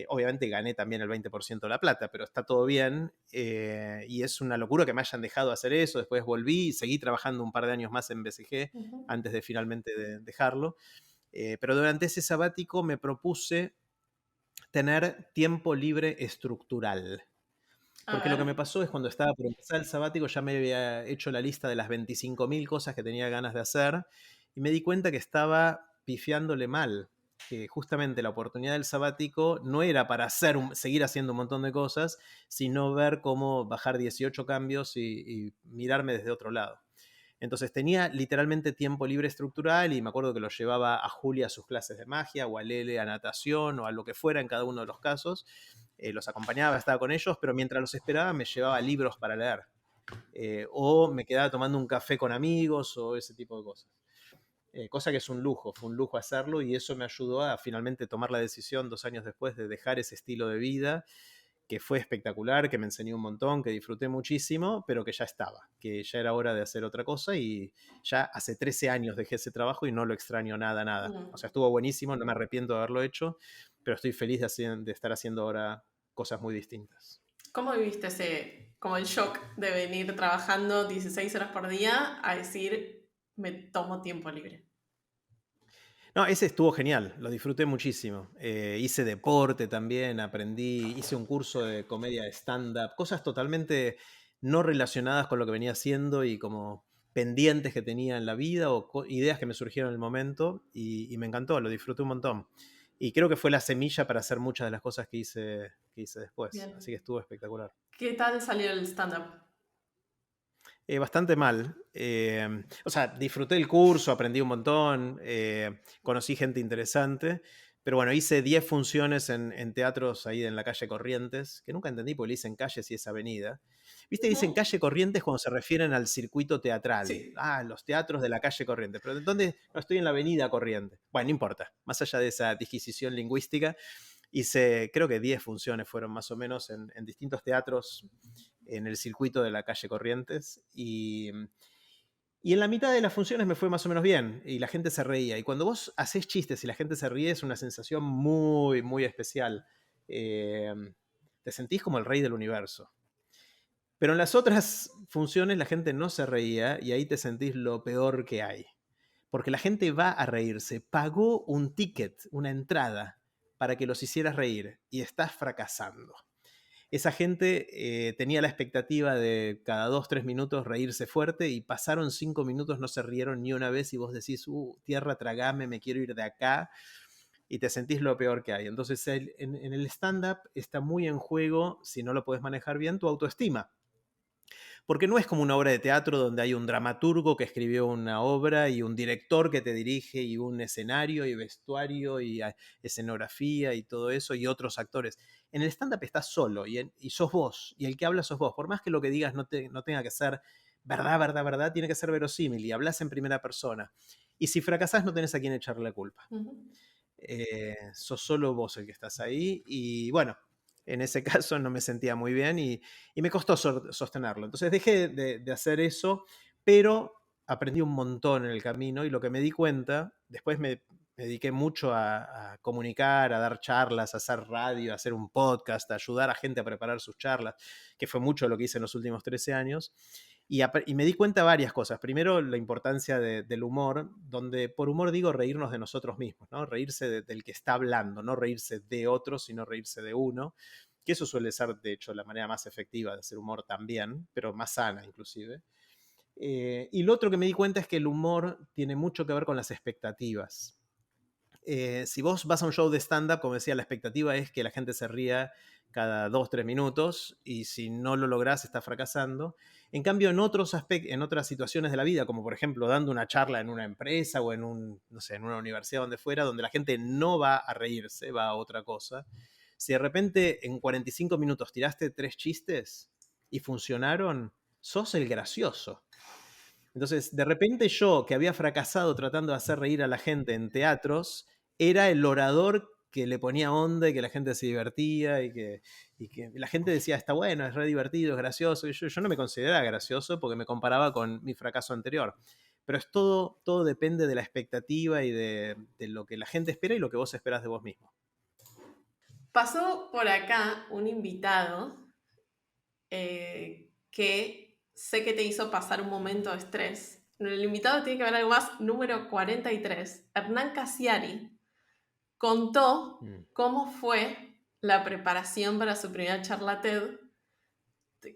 Obviamente gané también el 20% de la plata, pero está todo bien. Y es una locura que me hayan dejado hacer eso. Después volví y seguí trabajando un par de años más en BCG Ujú. antes de finalmente dejarlo. Pero durante ese sabático me propuse tener tiempo libre estructural. A Porque lo que me ver. pasó es cuando estaba por empezar el sabático ya me había hecho la lista de las 25.000 cosas que tenía ganas de hacer y me di cuenta que estaba pifiándole mal, que justamente la oportunidad del sabático no era para seguir haciendo un montón de cosas, sino ver cómo bajar 18 cambios y mirarme desde otro lado. Entonces tenía literalmente tiempo libre estructural y me acuerdo que lo llevaba a Julia a sus clases de magia o a Lele a natación o a lo que fuera en cada uno de los casos. Los acompañaba, estaba con ellos, pero mientras los esperaba me llevaba libros para leer. O me quedaba tomando un café con amigos o ese tipo de cosas. Cosa que es un lujo, fue un lujo hacerlo y eso me ayudó a finalmente tomar la decisión 2 años después de dejar ese estilo de vida que fue espectacular, que me enseñó un montón, que disfruté muchísimo, pero que ya estaba, que ya era hora de hacer otra cosa y ya hace 13 años dejé ese trabajo y no lo extraño nada, nada. O sea, Mm. estuvo buenísimo, no me arrepiento de haberlo hecho, pero estoy feliz de estar haciendo ahora cosas muy distintas. ¿Cómo viviste ese, como el shock de venir trabajando 16 horas por día a decir, me tomo tiempo libre? No, ese estuvo genial, lo disfruté muchísimo. Hice deporte también, aprendí, hice un curso de comedia de stand-up, cosas totalmente no relacionadas con lo que venía haciendo y como pendientes que tenía en la vida o ideas que me surgieron en el momento y me encantó, lo disfruté un montón. Y creo que fue la semilla para hacer muchas de las cosas que hice después, Bien. así que estuvo espectacular. ¿Qué tal salió el stand-up? Bastante mal. O sea, disfruté el curso, aprendí un montón, conocí gente interesante, pero bueno, hice 10 funciones en teatros ahí en la calle Corrientes, que nunca entendí por qué le dicen calles y es avenida. ¿Viste? Dicen Ujú. calle Corrientes cuando se refieren al circuito teatral. Sí. Ah, los teatros de la calle Corrientes. Pero ¿dónde? No estoy en la avenida Corrientes. Bueno, no importa. Más allá de esa disquisición lingüística, hice, creo que 10 funciones fueron más o menos en distintos teatros en el circuito de la calle Corrientes y en la mitad de las funciones me fue más o menos bien y la gente se reía. Y cuando vos haces chistes y la gente se ríe es una sensación muy, muy especial. Eh, Te sentís como el rey del universo. Pero en las otras funciones la gente no se reía y ahí te sentís lo peor que hay. Porque la gente va a reírse, pagó un ticket, una entrada, para que los hicieras reír y estás fracasando. Esa gente tenía la expectativa de cada 2, 3 minutos reírse fuerte y pasaron 5 minutos, no se rieron ni una vez y vos decís, tierra, tragame, me quiero ir de acá y te sentís lo peor que hay. Entonces en el stand-up está muy en juego, si no lo puedes manejar bien, tu autoestima. Porque no es como una obra de teatro donde hay un dramaturgo que escribió una obra y un director que te dirige y un escenario y vestuario y escenografía y todo eso y otros actores. En el stand-up estás solo y sos vos y el que habla sos vos. Por más que lo que digas no tenga que ser verdad, verdad, verdad, tiene que ser verosímil y hablas en primera persona. Y si fracasás no tenés a quién echarle la culpa. Ujú. Sos solo vos el que estás ahí y bueno, en ese caso no me sentía muy bien y me costó sostenerlo. Entonces dejé de hacer eso, pero aprendí un montón en el camino y lo que me di cuenta, después me dediqué mucho a comunicar, a dar charlas, a hacer radio, a hacer un podcast, a ayudar a gente a preparar sus charlas, que fue mucho lo que hice en los últimos 13 años. Y me di cuenta de varias cosas. Primero, la importancia del humor, donde por humor digo reírnos de nosotros mismos, ¿no? Reírse del que está hablando, no reírse de otros, sino reírse de uno, que eso suele ser, de hecho, la manera más efectiva de hacer humor también, pero más sana inclusive. Y lo otro que me di cuenta es que el humor tiene mucho que ver con las expectativas. Si vos vas a un show de stand-up, como decía, la expectativa es que la gente se ría cada 2, 3 minutos y si no lo lográs, estás fracasando. En cambio, en otras situaciones de la vida, como por ejemplo dando una charla en una empresa o no sé, en una universidad donde fuera, donde la gente no va a reírse, va a otra cosa, si de repente en 45 minutos tiraste 3 chistes y funcionaron, sos el gracioso. Entonces, de repente yo, que había fracasado tratando de hacer reír a la gente en teatros, era el orador que le ponía onda y que la gente se divertía y que la gente decía, está bueno, es re divertido, es gracioso. Y yo no me consideraba gracioso porque me comparaba con mi fracaso anterior. Pero es todo depende de la expectativa y de lo que la gente espera y lo que vos esperás de vos mismo. Pasó por acá un invitado que sé que te hizo pasar un momento de estrés. El invitado tiene que ver algo más, número 43. Hernán Casiari contó Mm. cómo fue la preparación para su primera charla TED,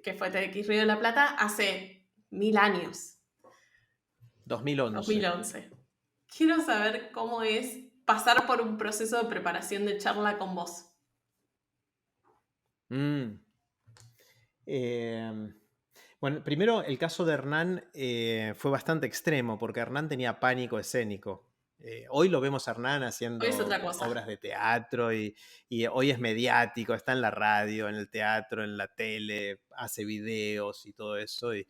que fue TEDx Río de la Plata, hace 1000 años, 2011. 2011. Quiero saber cómo es pasar por un proceso de preparación de charla con vos. Mm. Eh, bueno, primero el caso de Hernán fue bastante extremo porque Hernán tenía pánico escénico. Hoy lo vemos a Hernán Hoy es otra haciendo cosa. obras de teatro y hoy es mediático, está en la radio, en el teatro, en la tele, hace videos y todo eso y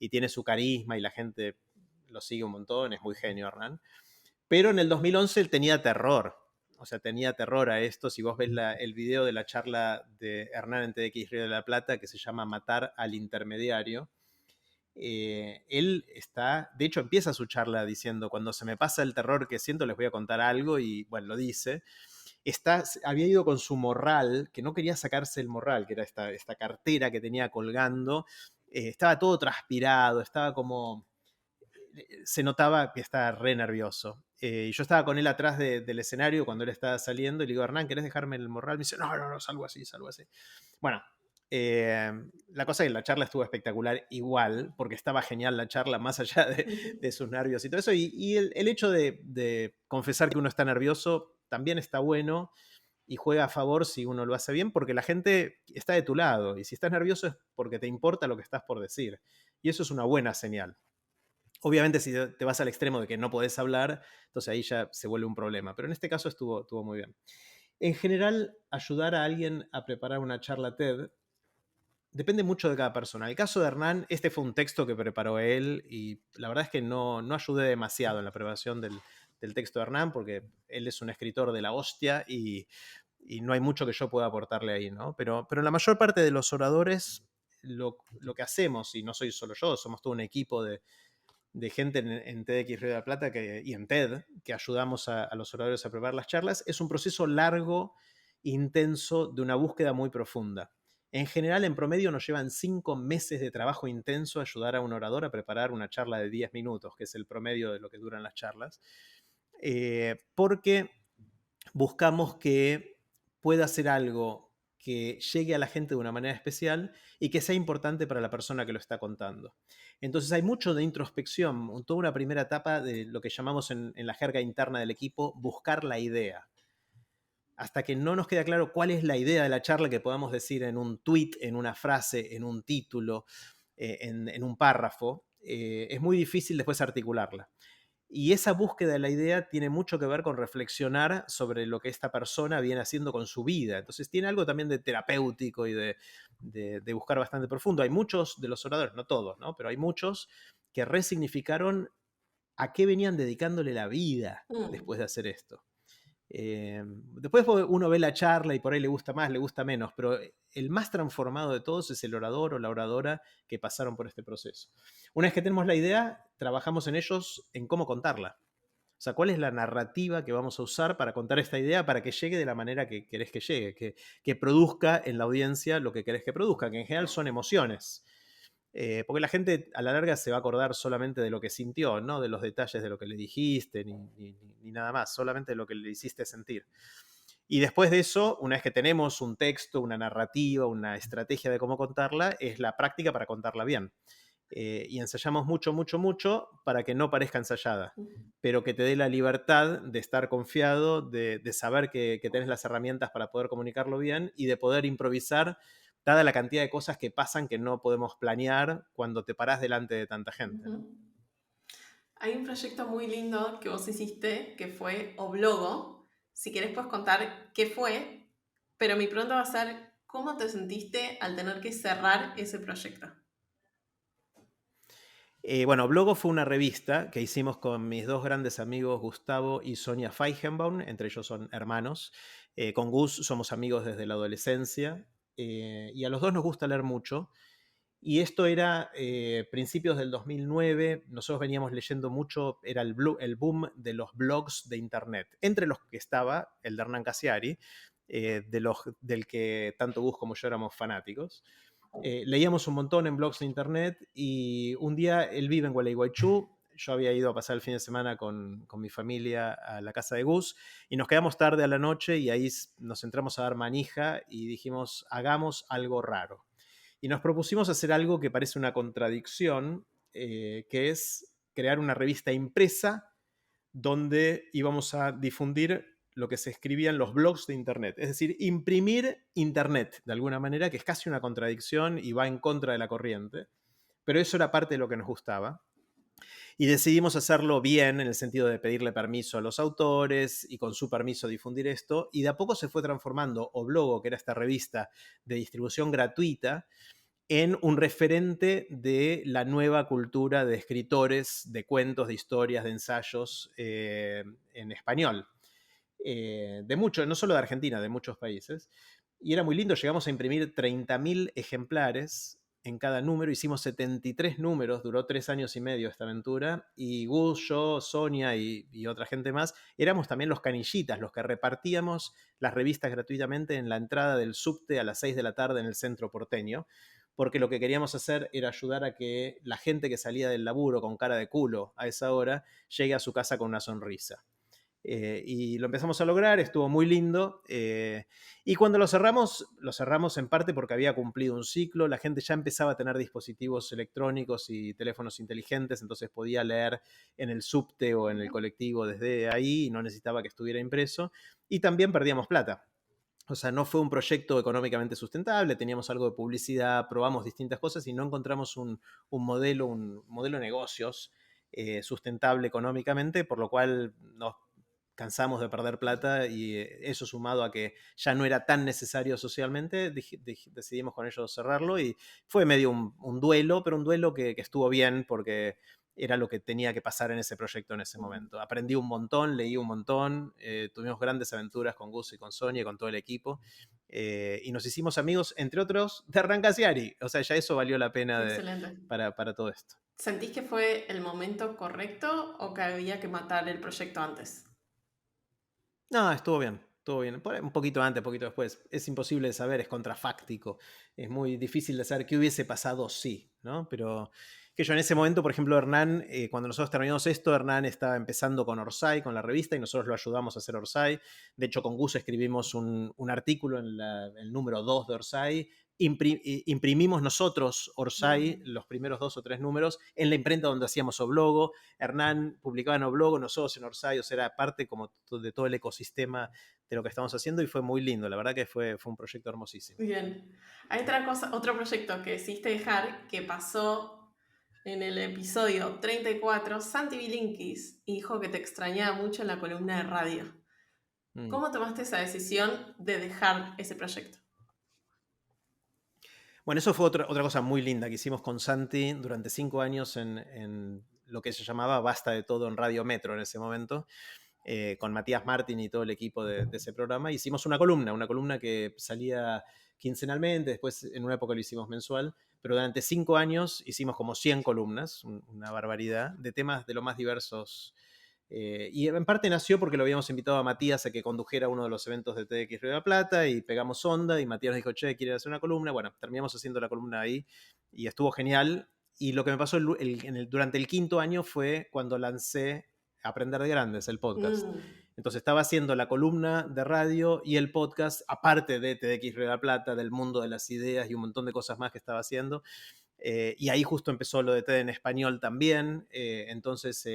tiene su carisma y la gente lo sigue un montón, es muy genio Hernán. Pero en el 2011 él tenía terror, o sea, tenía terror a esto. Si vos ves el video de la charla de Hernán en TEDx Río de la Plata, que se llama Matar al Intermediario, él está, de hecho empieza su charla diciendo, cuando se me pasa el terror que siento les voy a contar algo, y bueno, lo dice. Había ido con su morral, que no quería sacarse el morral, que era esta cartera que tenía colgando, estaba todo transpirado, estaba como se notaba que estaba re nervioso. Y yo estaba con él atrás del escenario cuando él estaba saliendo y le digo, Hernán, ¿querés dejarme el morral? Me dice, no, salgo así, salgo así. Bueno, eh, la cosa es que la charla estuvo espectacular igual, porque estaba genial la charla, más allá de sus nervios y todo eso. Y el hecho de confesar que uno está nervioso también está bueno y juega a favor si uno lo hace bien, porque la gente está de tu lado. Y si estás nervioso es porque te importa lo que estás por decir. Y eso es una buena señal. Obviamente, si te vas al extremo de que no podés hablar, entonces ahí ya se vuelve un problema. Pero en este caso estuvo muy bien. En general, ayudar a alguien a preparar una charla TED depende mucho de cada persona. El caso de Hernán, este fue un texto que preparó él y la verdad es que no ayudé demasiado en la preparación del texto de Hernán porque él es un escritor de la hostia y no hay mucho que yo pueda aportarle ahí, ¿no? Pero la mayor parte de los oradores, lo que hacemos, y no soy solo yo, somos todo un equipo de gente en TEDx Río de la Plata y en TED, que ayudamos a los oradores a preparar las charlas, es un proceso largo, intenso, de una búsqueda muy profunda. En general, en promedio, nos llevan 5 meses de trabajo intenso ayudar a un orador a preparar una charla de 10 minutos, que es el promedio de lo que duran las charlas, porque buscamos que pueda hacer algo que llegue a la gente de una manera especial y que sea importante para la persona que lo está contando. Entonces hay mucho de introspección, toda una primera etapa de lo que llamamos en la jerga interna del equipo, buscar la idea. Hasta que no nos queda claro cuál es la idea de la charla que podamos decir en un tweet, en una frase, en un título, en un párrafo, es muy difícil después articularla. Y esa búsqueda de la idea tiene mucho que ver con reflexionar sobre lo que esta persona viene haciendo con su vida. Entonces tiene algo también de terapéutico y de buscar bastante profundo. Hay muchos de los oradores, no todos, ¿no? Pero hay muchos que resignificaron a qué venían dedicándole la vida Mm. después de hacer esto. Después uno ve la charla y por ahí le gusta más, le gusta menos, pero el más transformado de todos es el orador o la oradora que pasaron por este proceso. Una vez que tenemos la idea, trabajamos en ellos en cómo contarla. O sea, cuál es la narrativa que vamos a usar para contar esta idea para que llegue de la manera que querés que llegue, que produzca en la audiencia lo que querés que produzca, que en general son emociones. Porque la gente a la larga se va a acordar solamente de lo que sintió, no de los detalles de lo que le dijiste, ni nada más, solamente de lo que le hiciste sentir. Y después de eso, una vez que tenemos un texto, una narrativa, una estrategia de cómo contarla, es la práctica para contarla bien. Y ensayamos mucho, mucho, mucho para que no parezca ensayada, pero que te dé la libertad de estar confiado, de saber que tenés las herramientas para poder comunicarlo bien y de poder improvisar dada la cantidad de cosas que pasan que no podemos planear cuando te parás delante de tanta gente, ¿no? Hay un proyecto muy lindo que vos hiciste que fue Oblogo. Si querés puedes contar qué fue, pero mi pregunta va a ser, ¿cómo te sentiste al tener que cerrar ese proyecto? Bueno, Blogo fue una revista que hicimos con mis dos grandes amigos, Gustavo y Sonia Feigenbaum, entre ellos son hermanos. Con Gus somos amigos desde la adolescencia y a los dos nos gusta leer mucho. Y esto era principios del 2009, nosotros veníamos leyendo mucho, era el boom de los blogs de Internet, entre los que estaba el de Hernán Casiari, del que tanto Gus como yo éramos fanáticos. Leíamos un montón en blogs de Internet y un día él vive en Gualeguaychú, yo había ido a pasar el fin de semana con mi familia a la casa de Gus y nos quedamos tarde a la noche y ahí nos entramos a dar manija y dijimos, hagamos algo raro. Y nos propusimos hacer algo que parece una contradicción, que es crear una revista impresa donde íbamos a difundir lo que se escribía en los blogs de Internet. Es decir, imprimir Internet, de alguna manera, que es casi una contradicción y va en contra de la corriente. Pero eso era parte de lo que nos gustaba. Y decidimos hacerlo bien, en el sentido de pedirle permiso a los autores y con su permiso difundir esto. Y de a poco se fue transformando Oblogo, que era esta revista de distribución gratuita, en un referente de la nueva cultura de escritores, de cuentos, de historias, de ensayos en español. De muchos, no solo de Argentina, de muchos países. Y era muy lindo, llegamos a imprimir 30.000 ejemplares en cada número, hicimos 73 números, duró 3 años y medio esta aventura, y Gus, yo, Sonia y otra gente más, éramos también los canillitas, los que repartíamos las revistas gratuitamente en la entrada del subte a las 6 de la tarde en el centro porteño, porque lo que queríamos hacer era ayudar a que la gente que salía del laburo con cara de culo a esa hora llegue a su casa con una sonrisa. Y lo empezamos a lograr, estuvo muy lindo. Y cuando lo cerramos en parte porque había cumplido un ciclo, la gente ya empezaba a tener dispositivos electrónicos y teléfonos inteligentes, entonces podía leer en el subte o en el colectivo desde ahí y no necesitaba que estuviera impreso. Y también perdíamos plata. O sea, no fue un proyecto económicamente sustentable, teníamos algo de publicidad, probamos distintas cosas y no encontramos un modelo de negocios sustentable económicamente, por lo cual nos cansamos de perder plata y eso sumado a que ya no era tan necesario socialmente, decidimos con ellos cerrarlo y fue medio un duelo, pero un duelo que estuvo bien porque era lo que tenía que pasar en ese proyecto en ese momento. Aprendí un montón, leí un montón, tuvimos grandes aventuras con Gus y con Sonia y con todo el equipo. Y nos hicimos amigos, entre otros, de Hernán Casiari. O sea, ya eso valió la pena Excelente. para todo esto. ¿Sentís que fue el momento correcto o que había que matar el proyecto antes? No, estuvo bien, estuvo bien. Un poquito antes, un poquito después. Es imposible de saber, es contrafáctico. Es muy difícil de saber qué hubiese pasado sí, ¿no? Pero que yo en ese momento, por ejemplo, Hernán, cuando nosotros terminamos esto, Hernán estaba empezando con Orsay, con la revista, y nosotros lo ayudamos a hacer Orsay. De hecho, con Gus escribimos un artículo en el número 2 de Orsay. Imprimimos nosotros Orsay, los primeros 2 o 3 números, en la imprenta donde hacíamos Oblogo. Hernán publicaba en Oblogo, nosotros en Orsay, o sea, era parte como de todo el ecosistema de lo que estamos haciendo y fue muy lindo, la verdad que fue un proyecto hermosísimo. Bien. Hay otra cosa, otro proyecto que decidiste dejar que pasó en el episodio 34. Santi Bilinkis dijo que te extrañaba mucho en la columna de radio. ¿Cómo tomaste esa decisión de dejar ese proyecto? Bueno, eso fue otra cosa muy linda que hicimos con Santi durante 5 años en lo que se llamaba Basta de Todo en Radio Metro en ese momento, con Matías Martín y todo el equipo de ese programa. Hicimos una columna que salía quincenalmente, después en una época lo hicimos mensual, pero durante 5 años hicimos como 100 columnas, una barbaridad, de temas de lo más diversos. Y en parte nació porque lo habíamos invitado a Matías a que condujera uno de los eventos de TEDx Río de la Plata y pegamos onda y Matías nos dijo, che, ¿quiere hacer una columna? Bueno, terminamos haciendo la columna ahí y estuvo genial. Y lo que me pasó durante el 5.º año fue cuando lancé Aprender de Grandes, el podcast. Entonces estaba haciendo la columna de radio y el podcast, aparte de TEDx Río de la Plata, del mundo de las ideas y un montón de cosas más que estaba haciendo. Y ahí justo empezó lo de TED en español también, entonces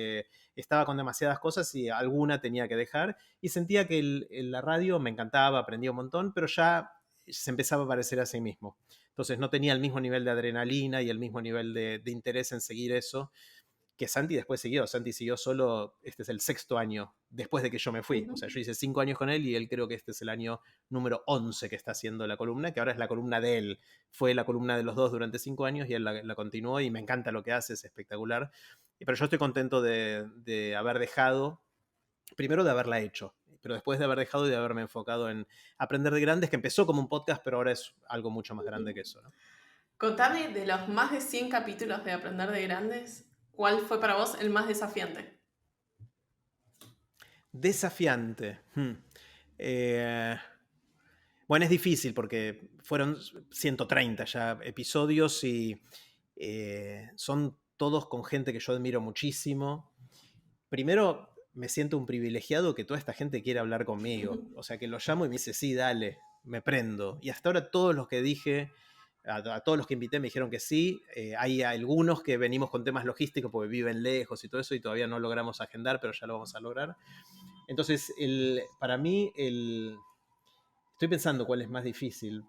estaba con demasiadas cosas y alguna tenía que dejar y sentía que la radio me encantaba, aprendía un montón, pero ya se empezaba a parecer a sí mismo. Entonces no tenía el mismo nivel de adrenalina y el mismo nivel de interés en seguir eso. que Santi después siguió. Santi siguió solo, este es el 6º año después de que yo me fui. O sea, yo hice 5 años con él y él creo que este es el año número 11 que está haciendo la columna, que ahora es la columna de él. Fue la columna de los dos durante 5 años y él la continuó y me encanta lo que hace, es espectacular. Pero yo estoy contento de haber dejado, primero de haberla hecho, pero después de haber dejado y de haberme enfocado en Aprender de Grandes, que empezó como un podcast, pero ahora es algo mucho más grande que eso, ¿no? Contame, de los más de 100 capítulos de Aprender de Grandes, ¿cuál fue para vos el más desafiante? Desafiante. Bueno, es difícil porque fueron 130 ya episodios y son todos con gente que yo admiro muchísimo. Primero, me siento un privilegiado que toda esta gente quiere hablar conmigo. O sea, que lo llamo y me dice, sí, dale, me prendo. Y hasta ahora todos los que dije, a todos los que invité me dijeron que sí. Hay algunos que venimos con temas logísticos porque viven lejos y todo eso y todavía no logramos agendar, pero ya lo vamos a lograr. Entonces, para mí, estoy pensando cuál es más difícil.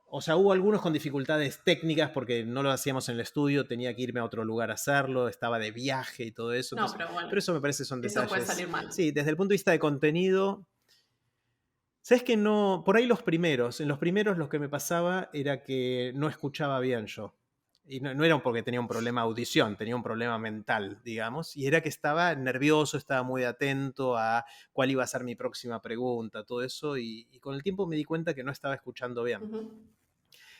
O sea, hubo algunos con dificultades técnicas porque no lo hacíamos en el estudio, tenía que irme a otro lugar a hacerlo, estaba de viaje y todo eso. No, Entonces, pero bueno, pero eso me parece son eso puede detalles. salir mal. Sí, desde el punto de vista de contenido, ¿sabes que no? Por ahí en los primeros lo que me pasaba era que no escuchaba bien yo. Y no era porque tenía un problema de audición, tenía un problema mental, digamos, y era que estaba nervioso, estaba muy atento a cuál iba a ser mi próxima pregunta, todo eso, y con el tiempo me di cuenta que no estaba escuchando bien.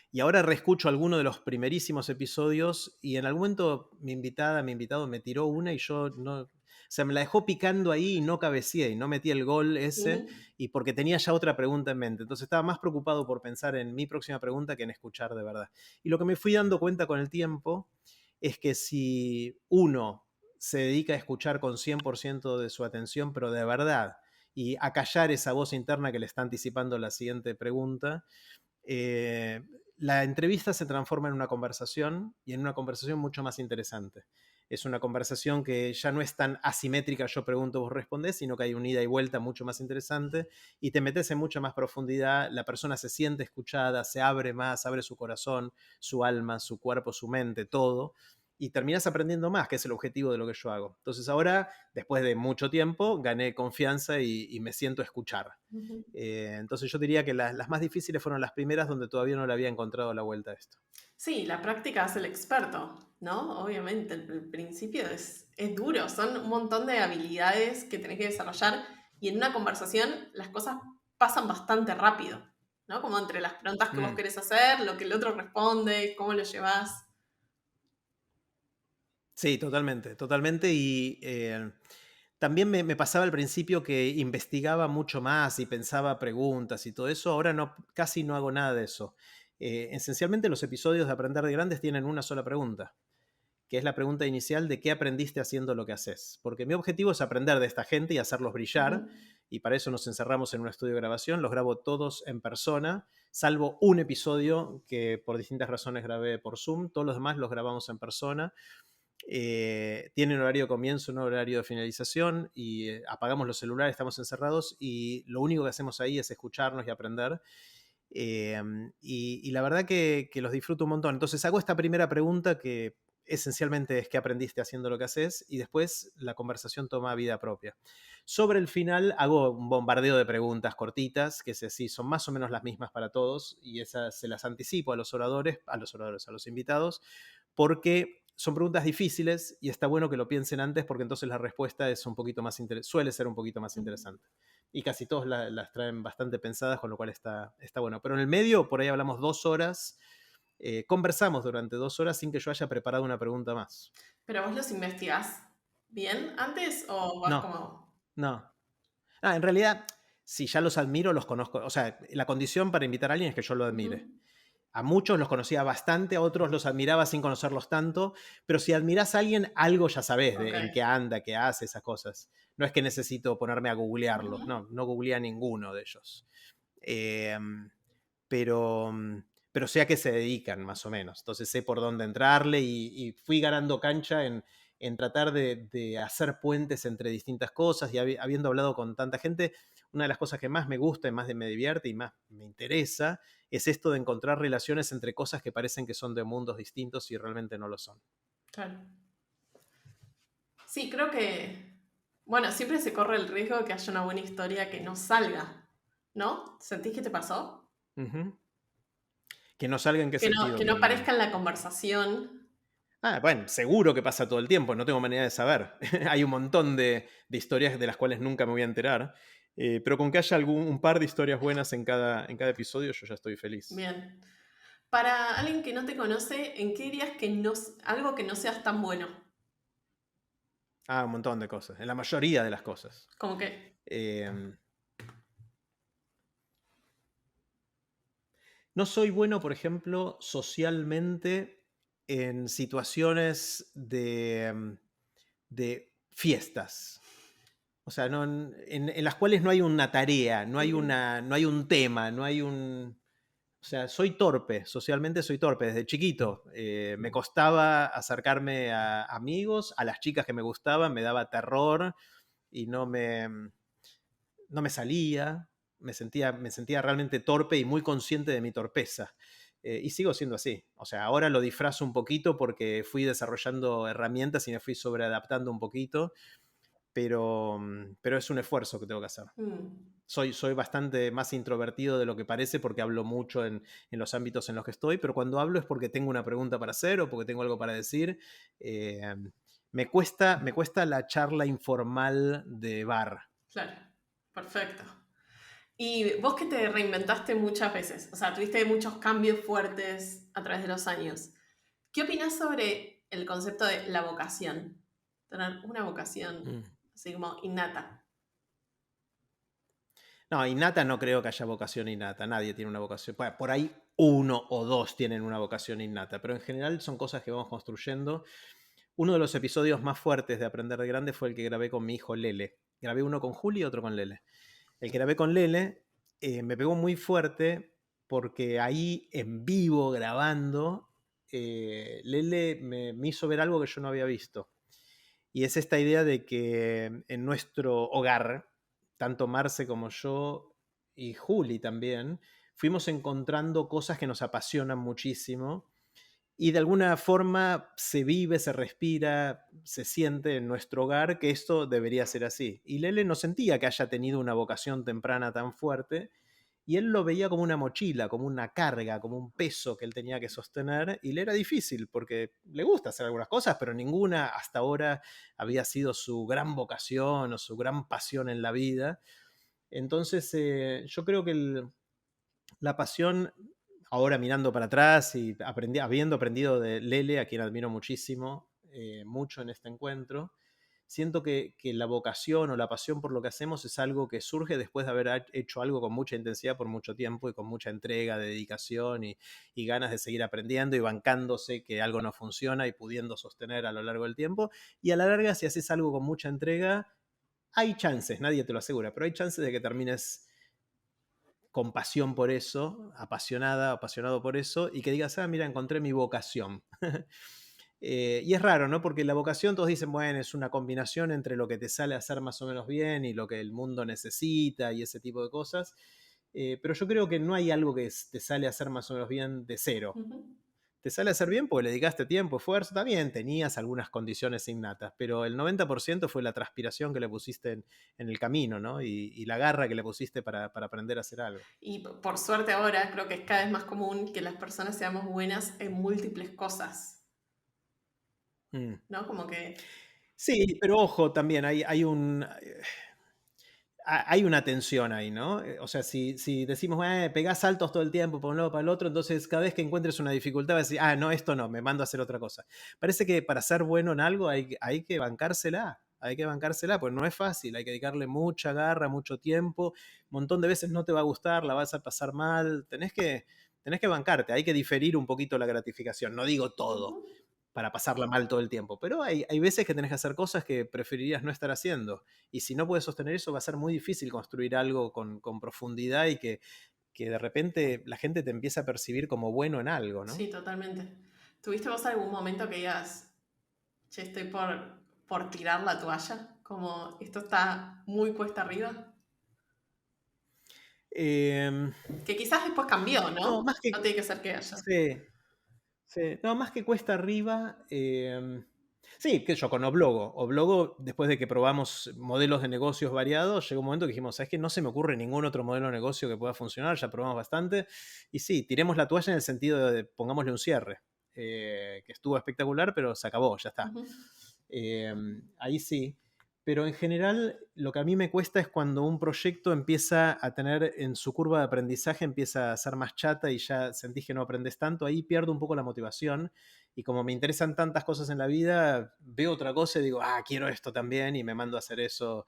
Y ahora reescucho alguno de los primerísimos episodios y en algún momento mi invitado me tiró una y yo no, o sea, me la dejó picando ahí y no cabeceé y no metí el gol ese y porque tenía ya otra pregunta en mente. Entonces estaba más preocupado por pensar en mi próxima pregunta que en escuchar de verdad. Y lo que me fui dando cuenta con el tiempo es que si uno se dedica a escuchar con 100% de su atención, pero de verdad, y a callar esa voz interna que le está anticipando la siguiente pregunta, eh, la entrevista se transforma en una conversación y en una conversación mucho más interesante. Es una conversación que ya no es tan asimétrica, yo pregunto, vos respondés, sino que hay un ida y vuelta mucho más interesante y te metes en mucha más profundidad, la persona se siente escuchada, se abre más, abre su corazón, su alma, su cuerpo, su mente, todo, y terminás aprendiendo más, que es el objetivo de lo que yo hago. Entonces ahora, después de mucho tiempo, gané confianza y me siento a escuchar. Entonces yo diría que las más difíciles fueron las primeras donde todavía no le había encontrado la vuelta a esto. Sí, la práctica hace el experto, ¿no? Obviamente, el principio es duro, son un montón de habilidades que tenés que desarrollar y en una conversación las cosas pasan bastante rápido, ¿no? Como entre las preguntas que vos querés hacer, lo que el otro responde, cómo lo llevas. Sí, totalmente, totalmente. Y también me pasaba al principio que investigaba mucho más y pensaba preguntas y todo eso. Ahora no, casi no hago nada de eso. Esencialmente los episodios de Aprender de Grandes tienen una sola pregunta, que es la pregunta inicial de qué aprendiste haciendo lo que haces. Porque mi objetivo es aprender de esta gente y hacerlos brillar, y para eso nos encerramos en un estudio de grabación, los grabo todos en persona, salvo un episodio que por distintas razones grabé por Zoom, todos los demás los grabamos en persona. Tienen horario de comienzo, no horario de finalización, y apagamos los celulares, estamos encerrados, y lo único que hacemos ahí es escucharnos y aprender. Y la verdad que los disfruto un montón. Entonces hago esta primera pregunta que esencialmente es qué aprendiste haciendo lo que haces y después la conversación toma vida propia. Sobre el final hago un bombardeo de preguntas cortitas, que sí, son más o menos las mismas para todos y esas se las anticipo a los oradores, a los invitados, porque son preguntas difíciles y está bueno que lo piensen antes porque entonces la respuesta es un poquito más suele ser un poquito más interesante. Y casi todos las traen bastante pensadas, con lo cual está bueno. Pero en el medio, por ahí hablamos 2 horas, conversamos durante 2 horas sin que yo haya preparado una pregunta más. ¿Pero vos los investigás bien antes o vas No, como...? no. En realidad, si ya los admiro, los conozco. O sea, la condición para invitar a alguien es que yo lo admire. A muchos los conocía bastante, a otros los admiraba sin conocerlos tanto, pero si admiras a alguien, algo ya sabes de en qué anda, qué hace, esas cosas. No es que necesito ponerme a googlearlos, no googleé a ninguno de ellos. Eh, pero, pero sé a qué se dedican, más o menos. Entonces sé por dónde entrarle y fui ganando cancha en tratar de hacer puentes entre distintas cosas y habiendo hablado con tanta gente, una de las cosas que más me gusta y más me divierte y más me interesa es esto de encontrar relaciones entre cosas que parecen que son de mundos distintos y realmente no lo son. Claro. Sí, creo que, bueno, siempre se corre el riesgo de que haya una buena historia que no salga, ¿no? ¿Sentís que te pasó? Ujú. ¿Que no salga en qué Que sentido? no aparezca en la conversación. Ah, bueno, seguro que pasa todo el tiempo, no tengo manera de saber. Hay un montón de historias de las cuales nunca me voy a enterar, pero con que haya un par de historias buenas en cada episodio, yo ya estoy feliz. Bien. Para alguien que no te conoce, ¿en qué dirías que no, algo que no seas tan bueno? Ah, un montón de cosas, en la mayoría de las cosas. Como que, Eh, no soy bueno, por ejemplo, socialmente en situaciones de fiestas. O sea, en las cuales no hay una tarea, ujú, no hay un tema, no hay un... O sea, soy torpe, socialmente soy torpe. Desde chiquito me costaba acercarme a amigos, a las chicas que me gustaban, me daba terror y no me salía. Me sentía realmente torpe y muy consciente de mi torpeza. Y sigo siendo así. O sea, ahora lo disfrazo un poquito porque fui desarrollando herramientas y me fui sobreadaptando un poquito, pero es un esfuerzo que tengo que hacer. mm, Soy bastante más introvertido de lo que parece porque hablo mucho en los ámbitos en los que estoy, pero cuando hablo es porque tengo una pregunta para hacer o porque tengo algo para decir. Eh, me cuesta la charla informal de bar. claro, perfecto. Y vos que te reinventaste muchas veces, o sea, tuviste muchos cambios fuertes a través de los años. ¿Qué opinas sobre el concepto de la vocación? Tener una vocación Mm. así como innata. No, innata no creo que haya vocación innata. Nadie tiene una vocación. Bueno, por ahí uno o dos tienen una vocación innata, pero en general son cosas que vamos construyendo. Uno de los episodios más fuertes de Aprender de Grande fue el que grabé con mi hijo Lele. Grabé uno con Juli y otro con Lele. El que grabé con Lele me pegó muy fuerte porque ahí en vivo grabando, Lele me hizo ver algo que yo no había visto. Y es esta idea de que en nuestro hogar, tanto Marce como yo y Juli también, fuimos encontrando cosas que nos apasionan muchísimo y de alguna forma se vive, se respira, se siente en nuestro hogar que esto debería ser así. Y Lele no sentía que haya tenido una vocación temprana tan fuerte y él lo veía como una mochila, como una carga, como un peso que él tenía que sostener y le era difícil porque le gusta hacer algunas cosas, pero ninguna hasta ahora había sido su gran vocación o su gran pasión en la vida. Entonces yo creo que la pasión, ahora mirando para atrás y habiendo aprendido de Lele, a quien admiro muchísimo, mucho en este encuentro, siento que la vocación o la pasión por lo que hacemos es algo que surge después de haber hecho algo con mucha intensidad por mucho tiempo y con mucha entrega, dedicación y ganas de seguir aprendiendo y bancándose que algo no funciona y pudiendo sostener a lo largo del tiempo. Y a la larga, si haces algo con mucha entrega, hay chances, nadie te lo asegura, pero hay chances de que termines con pasión por eso, apasionada, apasionado por eso, y que digas, ah, mira, encontré mi vocación. Y es raro, ¿no? Porque la vocación todos dicen, bueno, es una combinación entre lo que te sale a hacer más o menos bien y lo que el mundo necesita y ese tipo de cosas. Pero yo creo que no hay algo que te sale a hacer más o menos bien de cero. Ujú. Te sale a hacer bien porque le dedicaste tiempo, esfuerzo, también tenías algunas condiciones innatas, pero el 90% fue la transpiración que le pusiste en el camino, ¿no? Y la garra que le pusiste para aprender a hacer algo. Y por suerte ahora creo que es cada vez más común que las personas seamos buenas en múltiples cosas, Mm. ¿no? Como que... Sí, pero ojo, también hay una tensión ahí, ¿no? O sea, si decimos, pegás saltos todo el tiempo por un lado para el otro, entonces cada vez que encuentres una dificultad vas a decir, ah, no, esto no, me mando a hacer otra cosa. Parece que para ser bueno en algo hay que bancársela, pues no es fácil, hay que dedicarle mucha garra, mucho tiempo, un montón de veces no te va a gustar, la vas a pasar mal, tenés que bancarte, hay que diferir un poquito la gratificación, no digo todo, Ujú. para pasarla mal todo el tiempo. Pero hay veces que tenés que hacer cosas que preferirías no estar haciendo. Y si no puedes sostener eso, va a ser muy difícil construir algo con profundidad y que de repente la gente te empieza a percibir como bueno en algo, ¿no? Sí, totalmente. ¿Tuviste vos algún momento que digas, che, estoy por tirar la toalla? Como esto está muy cuesta arriba. Eh, Que quizás después cambió, no, ¿no? más que... No tiene que ser que haya. Sí, sí. No, más que cuesta arriba. Sí, que yo con Oblogo. Oblogo, después de que probamos modelos de negocios variados, llegó un momento que dijimos, ¿sabes qué? No se me ocurre ningún otro modelo de negocio que pueda funcionar, ya probamos bastante. Y sí, tiremos la toalla en el sentido de pongámosle un cierre, que estuvo espectacular, pero se acabó, ya está. Ujú. Eh, Ahí sí. Pero en general, lo que a mí me cuesta es cuando un proyecto empieza a tener en su curva de aprendizaje, empieza a ser más chata y ya sentís que no aprendes tanto, ahí pierdo un poco la motivación. Y como me interesan tantas cosas en la vida, veo otra cosa y digo, quiero esto también y me mando a hacer eso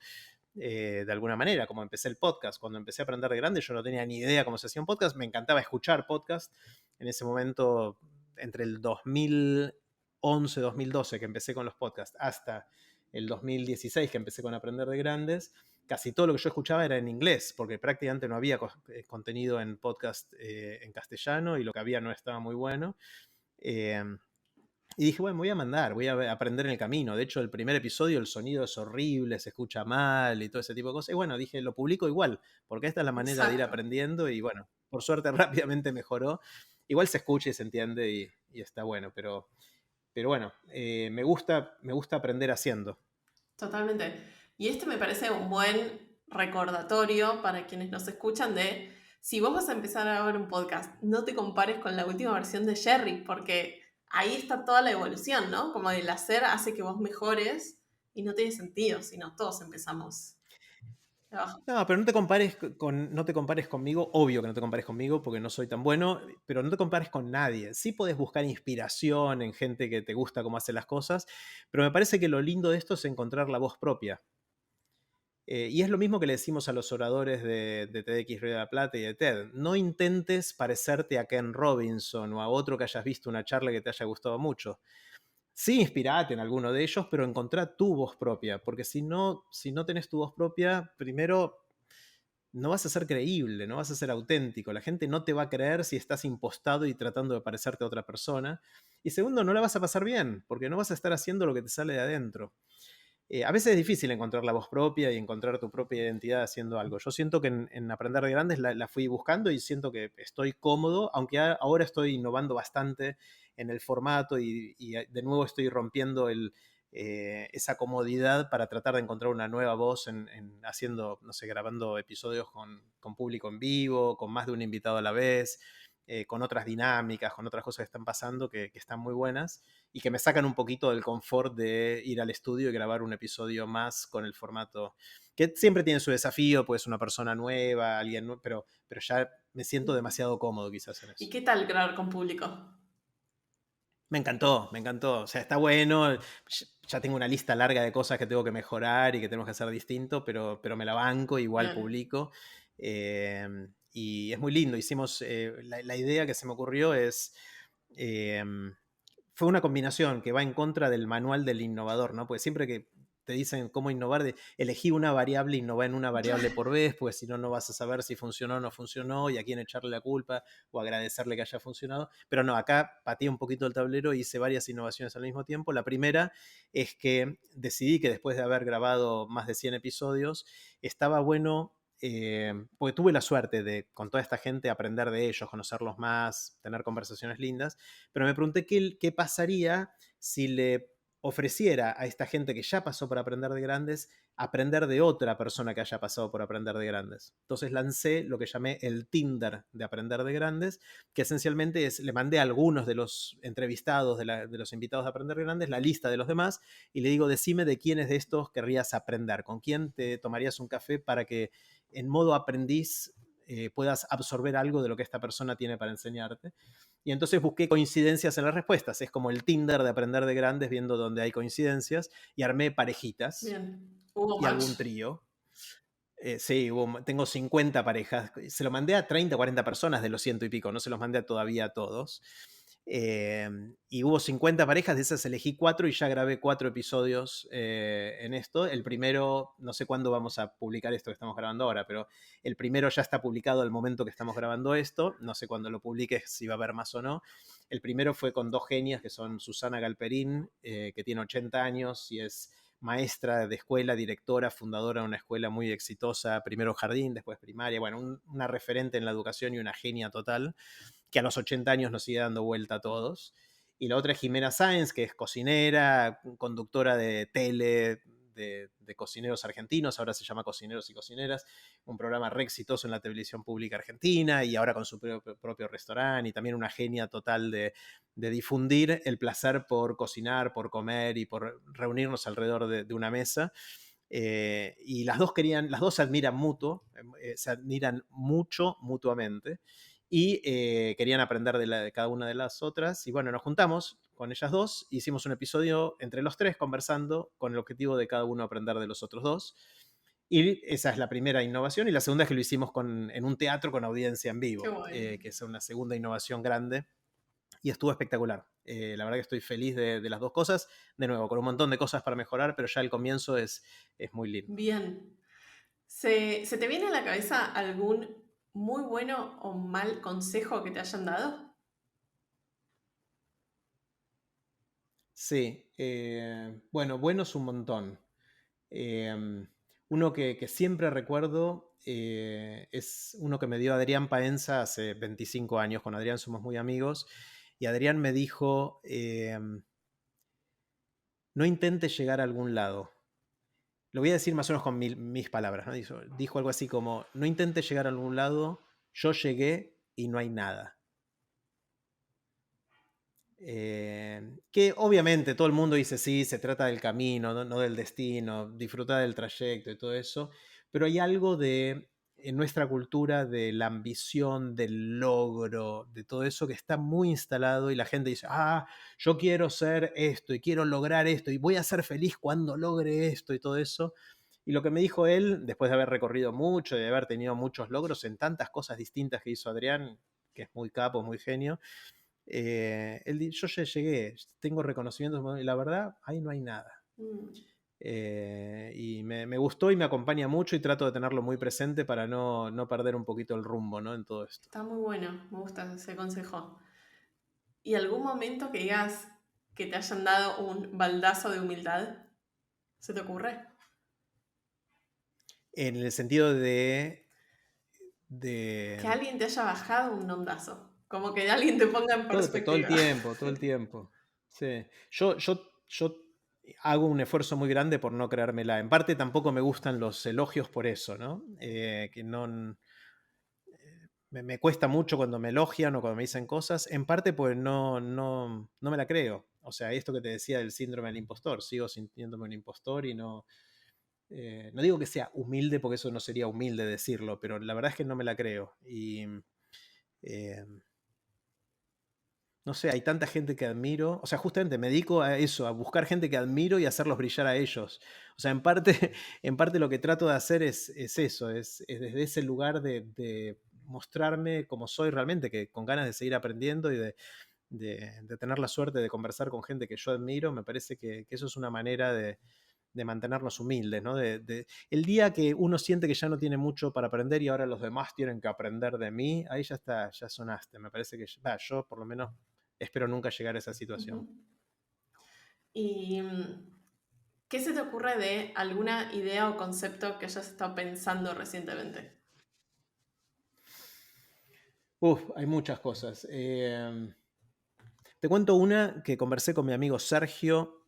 de alguna manera, como empecé el podcast. Cuando empecé a aprender de grande, yo no tenía ni idea cómo se hacía un podcast, me encantaba escuchar podcast. En ese momento, entre el 2011, 2012 que empecé con los podcasts, hasta el 2016 que empecé con aprender de grandes, casi todo lo que yo escuchaba era en inglés, porque prácticamente no había contenido en podcast en castellano y lo que había no estaba muy bueno. Eh, y dije, bueno, me voy a mandar, voy a aprender en el camino. De hecho, el primer episodio, el sonido es horrible, se escucha mal y todo ese tipo de cosas. Y bueno, dije, lo publico igual, porque esta es la manera de ir Exacto. aprendiendo. Y bueno, por suerte rápidamente mejoró. Igual se escucha y se entiende y está bueno. Pero bueno, me gusta aprender haciendo. Totalmente. Y este me parece un buen recordatorio para quienes nos escuchan de, si vos vas a empezar a ver un podcast, no te compares con la última versión de Jerry, porque ahí está toda la evolución, ¿no? Como el hacer hace que vos mejores y no tiene sentido, sino todos empezamos de abajo. No, pero no te compares conmigo, obvio que no te compares conmigo porque no soy tan bueno, pero no te compares con nadie. Sí podés buscar inspiración en gente que te gusta cómo hace las cosas, pero me parece que lo lindo de esto es encontrar la voz propia. Y es lo mismo que le decimos a los oradores de TEDx Río de la Plata y de TED. No intentes parecerte a Ken Robinson o a otro que hayas visto una charla que te haya gustado mucho. Sí, inspirate en alguno de ellos, pero encontrá tu voz propia, porque si no tenés tu voz propia, primero no vas a ser creíble, no vas a ser auténtico. La gente no te va a creer si estás impostado y tratando de parecerte a otra persona. Y segundo, no la vas a pasar bien, porque no vas a estar haciendo lo que te sale de adentro. A veces es difícil encontrar la voz propia y encontrar tu propia identidad haciendo algo. Yo siento que en Aprender de Grandes la fui buscando y siento que estoy cómodo, aunque ahora estoy innovando bastante en el formato y de nuevo estoy rompiendo esa comodidad para tratar de encontrar una nueva voz haciendo, no sé, grabando episodios con público en vivo, con más de un invitado a la vez, con otras dinámicas, con otras cosas que están pasando que están muy buenas y que me sacan un poquito del confort de ir al estudio y grabar un episodio más con el formato, que siempre tiene su desafío, pues una persona nueva, pero ya me siento demasiado cómodo quizás en ¿Y eso. qué tal grabar con público? Me encantó, me encantó. O sea, está bueno. Ya tengo una lista larga de cosas que tengo que mejorar y que tenemos que hacer distinto, pero me la banco, igual Bien. publico. Y es muy lindo. Hicimos, la idea que se me ocurrió eh, fue una combinación que va en contra del manual del innovador, ¿no? Porque siempre que te dicen cómo innovar, elegí una variable, innova en una variable por vez, pues si no, no vas a saber si funcionó o no funcionó y a quién echarle la culpa o agradecerle que haya funcionado. Pero no, acá pateé un poquito el tablero y hice varias innovaciones al mismo tiempo. La primera es que decidí que después de haber grabado más de 100 episodios, estaba bueno porque tuve la suerte de, con toda esta gente, aprender de ellos, conocerlos más, tener conversaciones lindas, pero me pregunté qué pasaría si le ofreciera a esta gente que ya pasó por aprender de grandes, aprender de otra persona que haya pasado por aprender de grandes. Entonces lancé lo que llamé el Tinder de aprender de grandes, que esencialmente le mandé a algunos de los entrevistados, de los invitados de aprender de grandes, la lista de los demás, y le digo, decime de quiénes de estos querrías aprender, con quién te tomarías un café para que en modo aprendiz puedas absorber algo de lo que esta persona tiene para enseñarte. Y entonces busqué coincidencias en las respuestas. Es como el Tinder de aprender de grandes, viendo dónde hay coincidencias. Y armé parejitas Bien. Hubo y match. algún trío. Sí, tengo 50 parejas. Se lo mandé a 30 o 40 personas de los ciento y pico. No se los mandé todavía a todos. Y hubo 50 parejas, de esas elegí 4 y ya grabé 4 episodios en esto. El primero, no sé cuándo vamos a publicar esto que estamos grabando ahora, pero el primero ya está publicado al momento que estamos grabando esto. No sé cuándo lo publique, si va a haber más o no. El primero fue con dos genias que son Susana Galperín, que tiene 80 años y es maestra de escuela, directora, fundadora de una escuela muy exitosa, primero jardín, después primaria, bueno, una referente en la educación y una genia total, que a los 80 años nos sigue dando vuelta a todos. y la otra es Jimena Sáenz, que es cocinera, conductora de tele, de cocineros argentinos, ahora se llama Cocineros y Cocineras, un programa re exitoso en la televisión pública argentina y ahora con su propio restaurante y también una genia total de difundir el placer por cocinar, por comer y por reunirnos alrededor de una mesa. Y las dos se admiran mucho mutuamente y querían aprender de cada una de las otras. Y bueno, nos juntamos con ellas dos, hicimos un episodio entre los tres conversando con el objetivo de cada uno aprender de los otros dos. Y esa es la primera innovación. Y la segunda es que lo hicimos en un teatro con audiencia en Qué vivo, bueno. que es una segunda innovación grande. Y estuvo espectacular. La verdad que estoy feliz de las dos cosas. De nuevo, con un montón de cosas para mejorar, pero ya el comienzo es muy lindo. Bien. ¿Se te viene a la cabeza algún muy bueno o mal consejo que te hayan dado? Sí, bueno es un montón. Uno que siempre recuerdo es uno que me dio Adrián Paenza hace 25 años. Con Adrián somos muy amigos. Y Adrián me dijo, no intentes llegar a algún lado. Lo voy a decir más o menos con mis palabras, ¿no? Dijo algo así como, no intentes llegar a algún lado, yo llegué y no hay nada. Que obviamente todo el mundo dice, sí, se trata del camino, no del destino, disfrutar del trayecto y todo eso, pero hay algo en nuestra cultura de la ambición, del logro, de todo eso que está muy instalado y la gente dice, yo quiero ser esto y quiero lograr esto y voy a ser feliz cuando logre esto y todo eso. Y lo que me dijo él, después de haber recorrido mucho y de haber tenido muchos logros en tantas cosas distintas que hizo Adrián, que es muy capo, muy genio, yo ya llegué, tengo reconocimientos y la verdad, ahí no hay nada. Mm, Y me gustó y me acompaña mucho y trato de tenerlo muy presente para no perder un poquito el rumbo, ¿no? En todo esto. está muy bueno, me gusta ese consejo. ¿Y algún momento que digas que te hayan dado un baldazo de humildad? ¿Se te ocurre? En el sentido Que de alguien te haya bajado un ondazo. Como que alguien te ponga en todo el perspectiva. tiempo, todo el tiempo. Sí. Yo hago un esfuerzo muy grande por no creérmela. En parte tampoco me gustan los elogios por eso, ¿no? Que no me cuesta mucho cuando me elogian o cuando me dicen cosas, en parte pues no me la creo. O sea, esto que te decía del síndrome del impostor, sigo sintiéndome un impostor y no digo que sea humilde porque eso no sería humilde decirlo, pero la verdad es que no me la creo. Y eh, no sé, hay tanta gente que admiro, o sea, justamente me dedico a eso, a buscar gente que admiro y hacerlos brillar a ellos. O sea, en parte, en parte lo que trato de hacer es eso, es desde ese lugar de mostrarme como soy realmente, que con ganas de seguir aprendiendo y de tener la suerte de conversar con gente que yo admiro, me parece que eso es una manera de mantenernos humildes, ¿no? El día que uno siente que ya no tiene mucho para aprender y ahora los demás tienen que aprender de mí, ahí ya está, ya sonaste. Me parece que, yo por lo menos espero nunca llegar a esa situación. Ujú. ¿Y qué se te ocurre de alguna idea o concepto que hayas estado pensando recientemente? Hay muchas cosas. Te cuento una que conversé con mi amigo Sergio.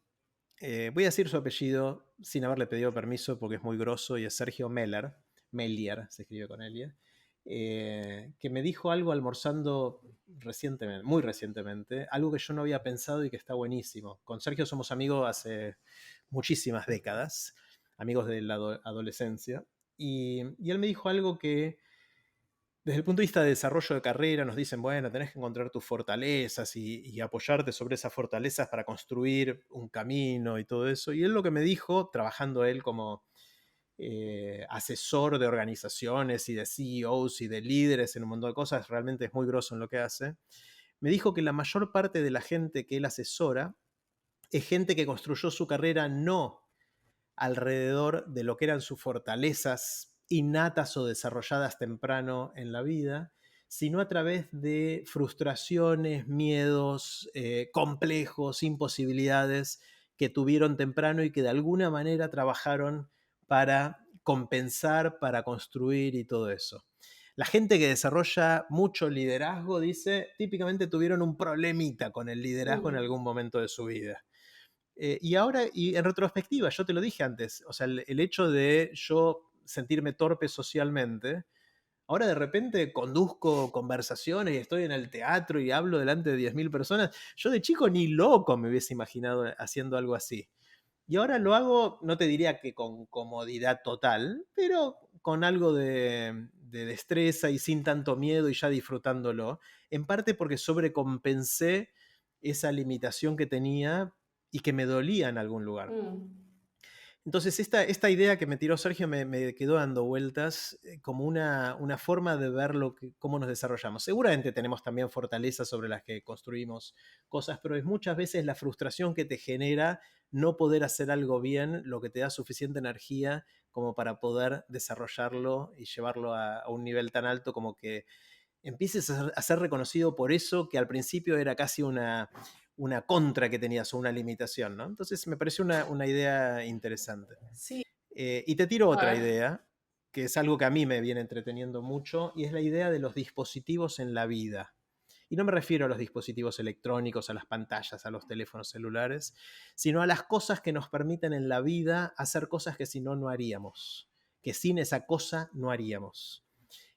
Voy a decir su apellido sin haberle pedido permiso porque es muy grosso y es Sergio Meller. Melier, se escribe con Elia. Que me dijo algo almorzando recientemente, muy recientemente, algo que yo no había pensado y que está buenísimo. Con Sergio somos amigos hace muchísimas décadas, amigos de la adolescencia, y él me dijo algo que desde el punto de vista de desarrollo de carrera nos dicen, bueno, tenés que encontrar tus fortalezas y apoyarte sobre esas fortalezas para construir un camino y todo eso. Y él lo que me dijo, trabajando él como asesor de organizaciones y de CEOs y de líderes en un montón de cosas, realmente es muy grosso en lo que hace, me dijo que la mayor parte de la gente que él asesora es gente que construyó su carrera no alrededor de lo que eran sus fortalezas innatas o desarrolladas temprano en la vida, sino a través de frustraciones, miedos, complejos, imposibilidades que tuvieron temprano y que de alguna manera trabajaron para compensar, para construir y todo eso. La gente que desarrolla mucho liderazgo, dice, típicamente tuvieron un problemita con el liderazgo en algún momento de su vida. Y ahora, y en retrospectiva, yo te lo dije antes, o sea, el hecho de yo sentirme torpe socialmente, ahora de repente conduzco conversaciones y estoy en el teatro y hablo delante de 10.000 personas. Yo de chico ni loco me hubiese imaginado haciendo algo así. Y ahora lo hago, no te diría que con comodidad total, pero con algo de destreza y sin tanto miedo y ya disfrutándolo. En parte porque sobrecompensé esa limitación que tenía y que me dolía en algún lugar. Entonces, esta idea que me tiró Sergio me quedó dando vueltas como una forma de ver cómo nos desarrollamos. Seguramente tenemos también fortalezas sobre las que construimos cosas, pero es muchas veces la frustración que te genera no poder hacer algo bien, lo que te da suficiente energía como para poder desarrollarlo y llevarlo a un nivel tan alto como que empieces a ser reconocido por eso que al principio era casi una contra que tenías o una limitación, ¿no? Entonces me pareció una idea interesante. Sí, Y te tiro a otra ver. idea, que es algo que a mí me viene entreteniendo mucho, y es la idea de los dispositivos en la vida. Y no me refiero a los dispositivos electrónicos, a las pantallas, a los teléfonos celulares, sino a las cosas que nos permiten en la vida hacer cosas que si no, no haríamos, que sin esa cosa no haríamos.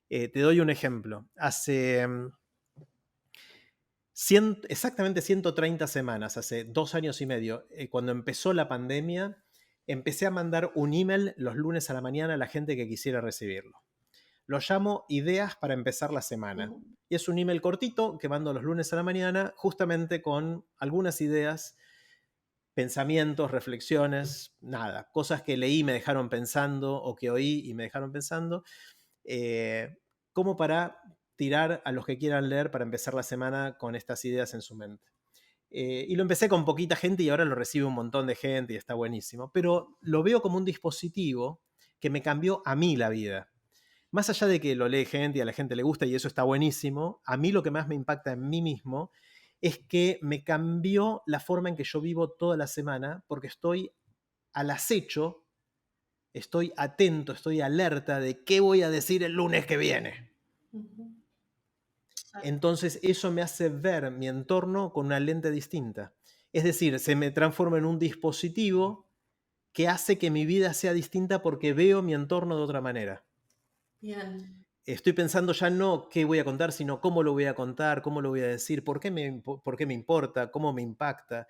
Te doy un ejemplo. Hace exactamente 130 semanas, hace 2 años y medio, cuando empezó la pandemia, empecé a mandar un email los lunes a la mañana a la gente que quisiera recibirlo. Lo llamo Ideas para empezar la semana. Y es un email cortito que mando los lunes a la mañana, justamente con algunas ideas, pensamientos, reflexiones, nada, cosas que leí y me dejaron pensando o que oí y me dejaron pensando, como para tirar a los que quieran leer para empezar la semana con estas ideas en su mente. Y lo empecé con poquita gente y ahora lo recibe un montón de gente y está buenísimo, pero lo veo como un dispositivo que me cambió a mí la vida. Más allá de que lo lee gente y a la gente le gusta y eso está buenísimo, a mí lo que más me impacta en mí mismo es que me cambió la forma en que yo vivo toda la semana porque estoy al acecho, estoy atento, estoy alerta de qué voy a decir el lunes que viene. Entonces eso me hace ver mi entorno con una lente distinta. Es decir, se me transforma en un dispositivo que hace que mi vida sea distinta porque veo mi entorno de otra manera. Bien. Estoy pensando ya no qué voy a contar, sino cómo lo voy a contar, cómo lo voy a decir, por qué me importa, cómo me impacta.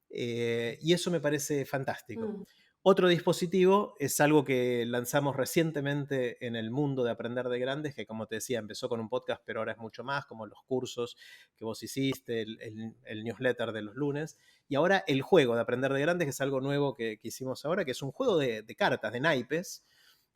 Y eso me parece fantástico. Otro dispositivo es algo que lanzamos recientemente en el mundo de aprender de grandes, que como te decía, empezó con un podcast, pero ahora es mucho más, como los cursos que vos hiciste, el newsletter de los lunes, y ahora el juego de aprender de grandes, que es algo nuevo que hicimos ahora, que es un juego de cartas, de naipes,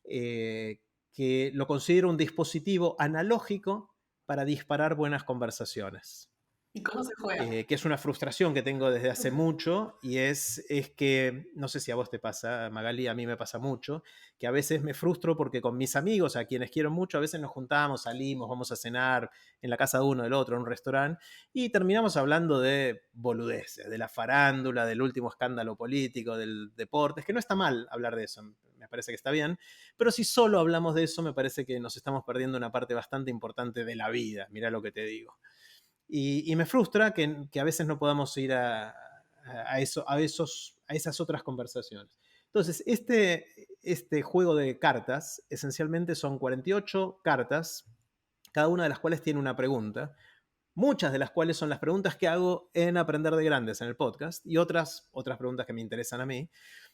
que lo considero un dispositivo analógico para disparar buenas conversaciones. ¿Y cómo se juega? Que es una frustración que tengo desde hace mucho y es que, no sé si a vos te pasa, Magali, a mí me pasa mucho, que a veces me frustro porque con mis amigos, a quienes quiero mucho, a veces nos juntamos, salimos, vamos a cenar en la casa de uno, del otro, en un restaurante, y terminamos hablando de boludeces, de la farándula, del último escándalo político, del deporte, es que no está mal hablar de eso, me parece que está bien, pero si solo hablamos de eso, me parece que nos estamos perdiendo una parte bastante importante de la vida, mira lo que te digo. Y me frustra que a veces no podamos ir a esas otras conversaciones. Entonces, este juego de cartas esencialmente son 48 cartas, cada una de las cuales tiene una pregunta, muchas de las cuales son las preguntas que hago en Aprender de Grandes en el podcast y otras preguntas que me interesan a mí.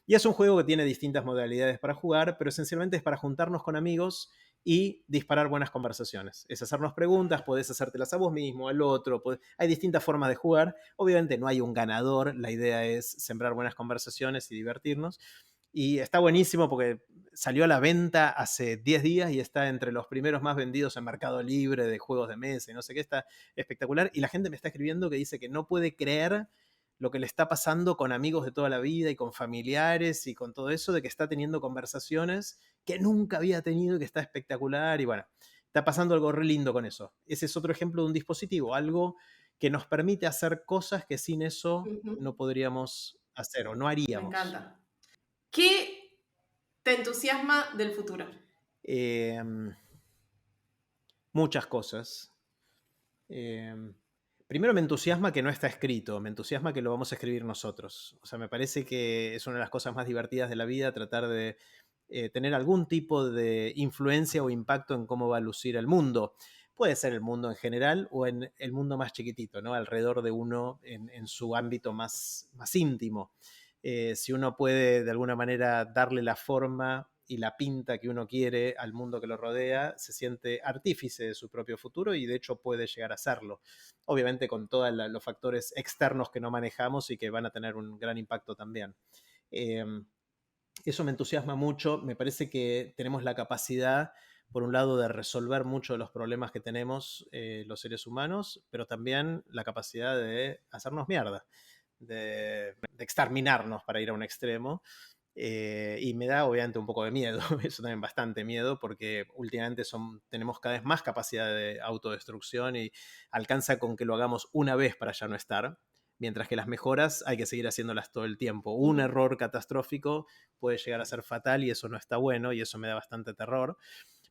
Y es un juego que tiene distintas modalidades para jugar, pero esencialmente es para juntarnos con amigos y disparar buenas conversaciones. Es hacernos preguntas, podés hacértelas a vos mismo, al otro, hay distintas formas de jugar. Obviamente no hay un ganador, la idea es sembrar buenas conversaciones y divertirnos. Y está buenísimo porque salió a la venta hace 10 días y está entre los primeros más vendidos en Mercado Libre de juegos de mesa y no sé qué, está espectacular. Y la gente me está escribiendo que dice que no puede creer lo que le está pasando con amigos de toda la vida y con familiares y con todo eso, de que está teniendo conversaciones que nunca había tenido y que está espectacular. Y bueno, está pasando algo re lindo con eso. Ese es otro ejemplo de un dispositivo, algo que nos permite hacer cosas que sin eso no podríamos hacer o no Me haríamos. encanta. ¿Qué te entusiasma del futuro? Eh, muchas cosas. Eh, Primero me entusiasma que no está escrito, me entusiasma que lo vamos a escribir nosotros. O sea, me parece que es una de las cosas más divertidas de la vida, tratar de tener algún tipo de influencia o impacto en cómo va a lucir el mundo. Puede ser el mundo en general o en el mundo más chiquitito, ¿no? Alrededor de uno en su ámbito más íntimo. Si uno puede de alguna manera darle la forma y la pinta que uno quiere al mundo que lo rodea, se siente artífice de su propio futuro y de hecho puede llegar a serlo. Obviamente con todos los factores externos que no manejamos y que van a tener un gran impacto también. Eh, Eso me entusiasma mucho, me parece que tenemos la capacidad, por un lado, de resolver muchos de los problemas que tenemos los seres humanos, pero también la capacidad de hacernos mierda, de exterminarnos para ir a un extremo. Y me da obviamente un poco de miedo, eso también bastante miedo, porque últimamente tenemos cada vez más capacidad de autodestrucción y alcanza con que lo hagamos una vez para ya no estar, mientras que las mejoras hay que seguir haciéndolas todo el tiempo. Un Ujú. error catastrófico puede llegar a ser fatal y eso no está bueno y eso me da bastante terror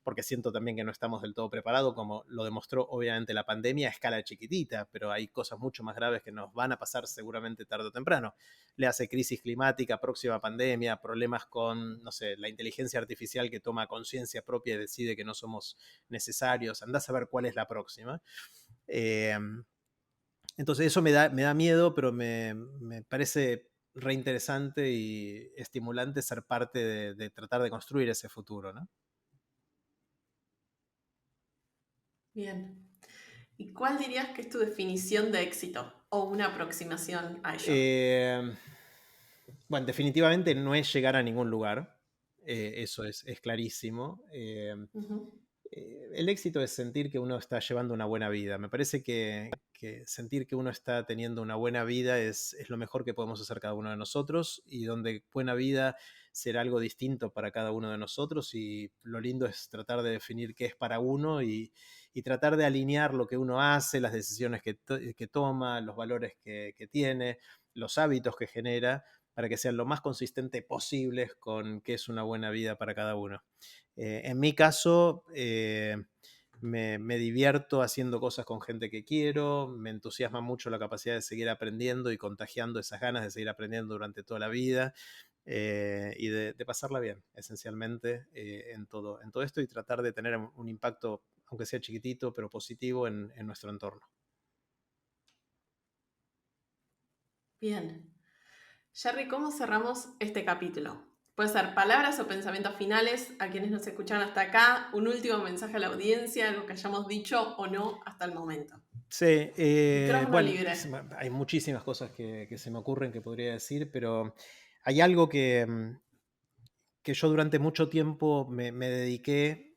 porque siento también que no estamos del todo preparados, como lo demostró obviamente la pandemia a escala chiquitita, pero hay cosas mucho más graves que nos van a pasar seguramente tarde o temprano. Le hace crisis climática, próxima pandemia, problemas con, no sé, la inteligencia artificial que toma conciencia propia y decide que no somos necesarios. Andás a ver cuál es la próxima. Eh, entonces eso me da miedo, pero me parece reinteresante y estimulante ser parte de tratar de construir ese futuro, ¿no? Bien. ¿Y cuál dirías que es tu definición de éxito o una aproximación a ello? Eh, bueno, definitivamente no es llegar a ningún lugar, eso es clarísimo. Ujú. El éxito es sentir que uno está llevando una buena vida. Me parece que sentir que uno está teniendo una buena vida es lo mejor que podemos hacer cada uno de nosotros y donde buena vida será algo distinto para cada uno de nosotros y lo lindo es tratar de definir qué es para uno y tratar de alinear lo que uno hace, las decisiones que toma, los valores que tiene, los hábitos que genera para que sean lo más consistentes posibles con qué es una buena vida para cada uno. En mi caso, me divierto haciendo cosas con gente que quiero, me entusiasma mucho la capacidad de seguir aprendiendo y contagiando esas ganas de seguir aprendiendo durante toda la vida y de pasarla bien, esencialmente, en todo esto y tratar de tener un impacto, aunque sea chiquitito, pero positivo en nuestro entorno. Bien. Jerry, ¿cómo cerramos este capítulo? Puede ser palabras o pensamientos finales a quienes nos escuchan hasta acá, un último mensaje a la audiencia, algo que hayamos dicho o no hasta el momento. Sí, Micrófono bueno, libre. hay muchísimas cosas que se me ocurren que podría decir, pero hay algo que yo durante mucho tiempo me dediqué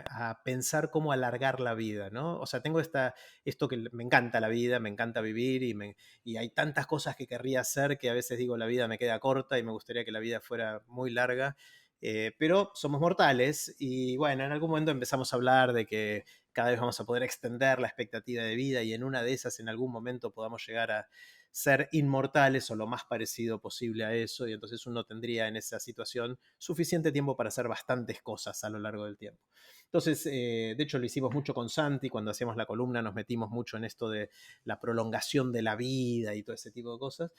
a pensar cómo alargar la vida, ¿no? O sea, tengo esto que me encanta la vida, me encanta vivir y hay tantas cosas que querría hacer que a veces digo la vida me queda corta y me gustaría que la vida fuera muy larga, pero somos mortales y bueno, en algún momento empezamos a hablar de que cada vez vamos a poder extender la expectativa de vida y en una de esas en algún momento podamos llegar a ser inmortales o lo más parecido posible a eso, y entonces uno tendría en esa situación suficiente tiempo para hacer bastantes cosas a lo largo del tiempo. Entonces, de hecho, lo hicimos mucho con Santi, cuando hacíamos la columna nos metimos mucho en esto de la prolongación de la vida y todo ese tipo de cosas,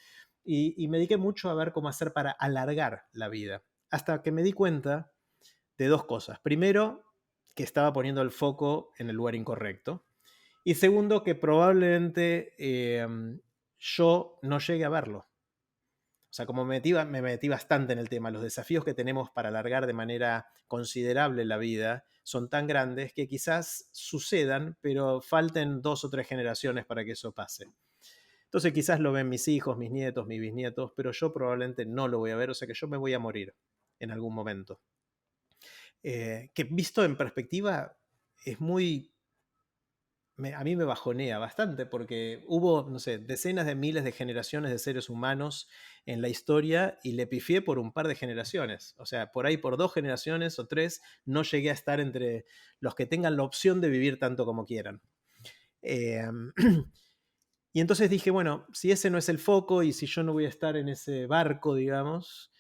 y me dediqué mucho a ver cómo hacer para alargar la vida, hasta que me di cuenta de dos cosas. Primero, que estaba poniendo el foco en el lugar incorrecto. Y segundo, que probablemente yo no llegue a verlo. O sea, como me metí bastante en el tema, los desafíos que tenemos para alargar de manera considerable la vida son tan grandes que quizás sucedan, pero falten 2 o 3 generaciones para que eso pase. Entonces quizás lo ven mis hijos, mis nietos, mis bisnietos, pero yo probablemente no lo voy a ver, o sea que yo me voy a morir en algún momento. Que visto en perspectiva es muy a mí me bajonea bastante porque hubo, no sé, decenas de miles de generaciones de seres humanos en la historia y le pifié por un par de generaciones. O sea, por ahí por 2 generaciones o 3 no llegué a estar entre los que tengan la opción de vivir tanto como quieran. Eh, y entonces dije, bueno, si ese no es el foco y si yo no voy a estar en ese barco, digamos,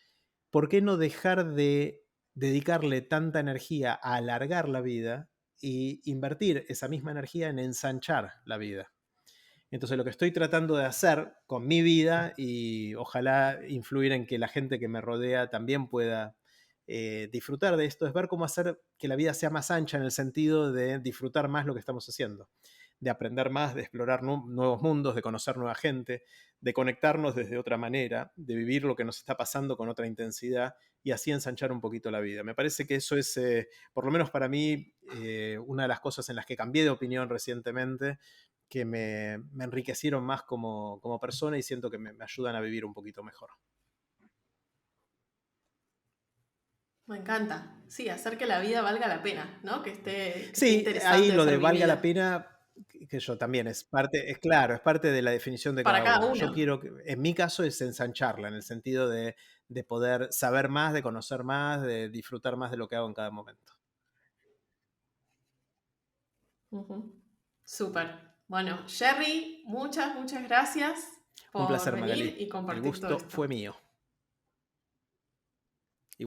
¿por qué no dejar de dedicarle tanta energía a alargar la vida y invertir esa misma energía en ensanchar la vida. Entonces lo que estoy tratando de hacer con mi vida y ojalá influir en que la gente que me rodea también pueda disfrutar de esto es ver cómo hacer que la vida sea más ancha en el sentido de disfrutar más lo que estamos haciendo, de aprender más, de explorar nuevos mundos, de conocer nueva gente, de conectarnos desde otra manera, de vivir lo que nos está pasando con otra intensidad y así ensanchar un poquito la vida. Me parece que eso es, por lo menos para mí, una de las cosas en las que cambié de opinión recientemente, que me enriquecieron más como persona y siento que me ayudan a vivir un poquito mejor. Me encanta. Sí, hacer que la vida valga la pena, ¿no? Que esté Sí, ahí interesante de lo de ser valga la vivida. pena, que yo también es parte, es claro, es parte de la definición de Para cada cada uno. Yo uno. quiero, en mi caso, es ensancharla, en el sentido de poder saber más, de conocer más, de disfrutar más de lo que hago en cada momento. Ujú. Súper. Bueno, Jerry, muchas gracias Un por placer, venir Magalí. y El compartir todo gusto esto. fue mío.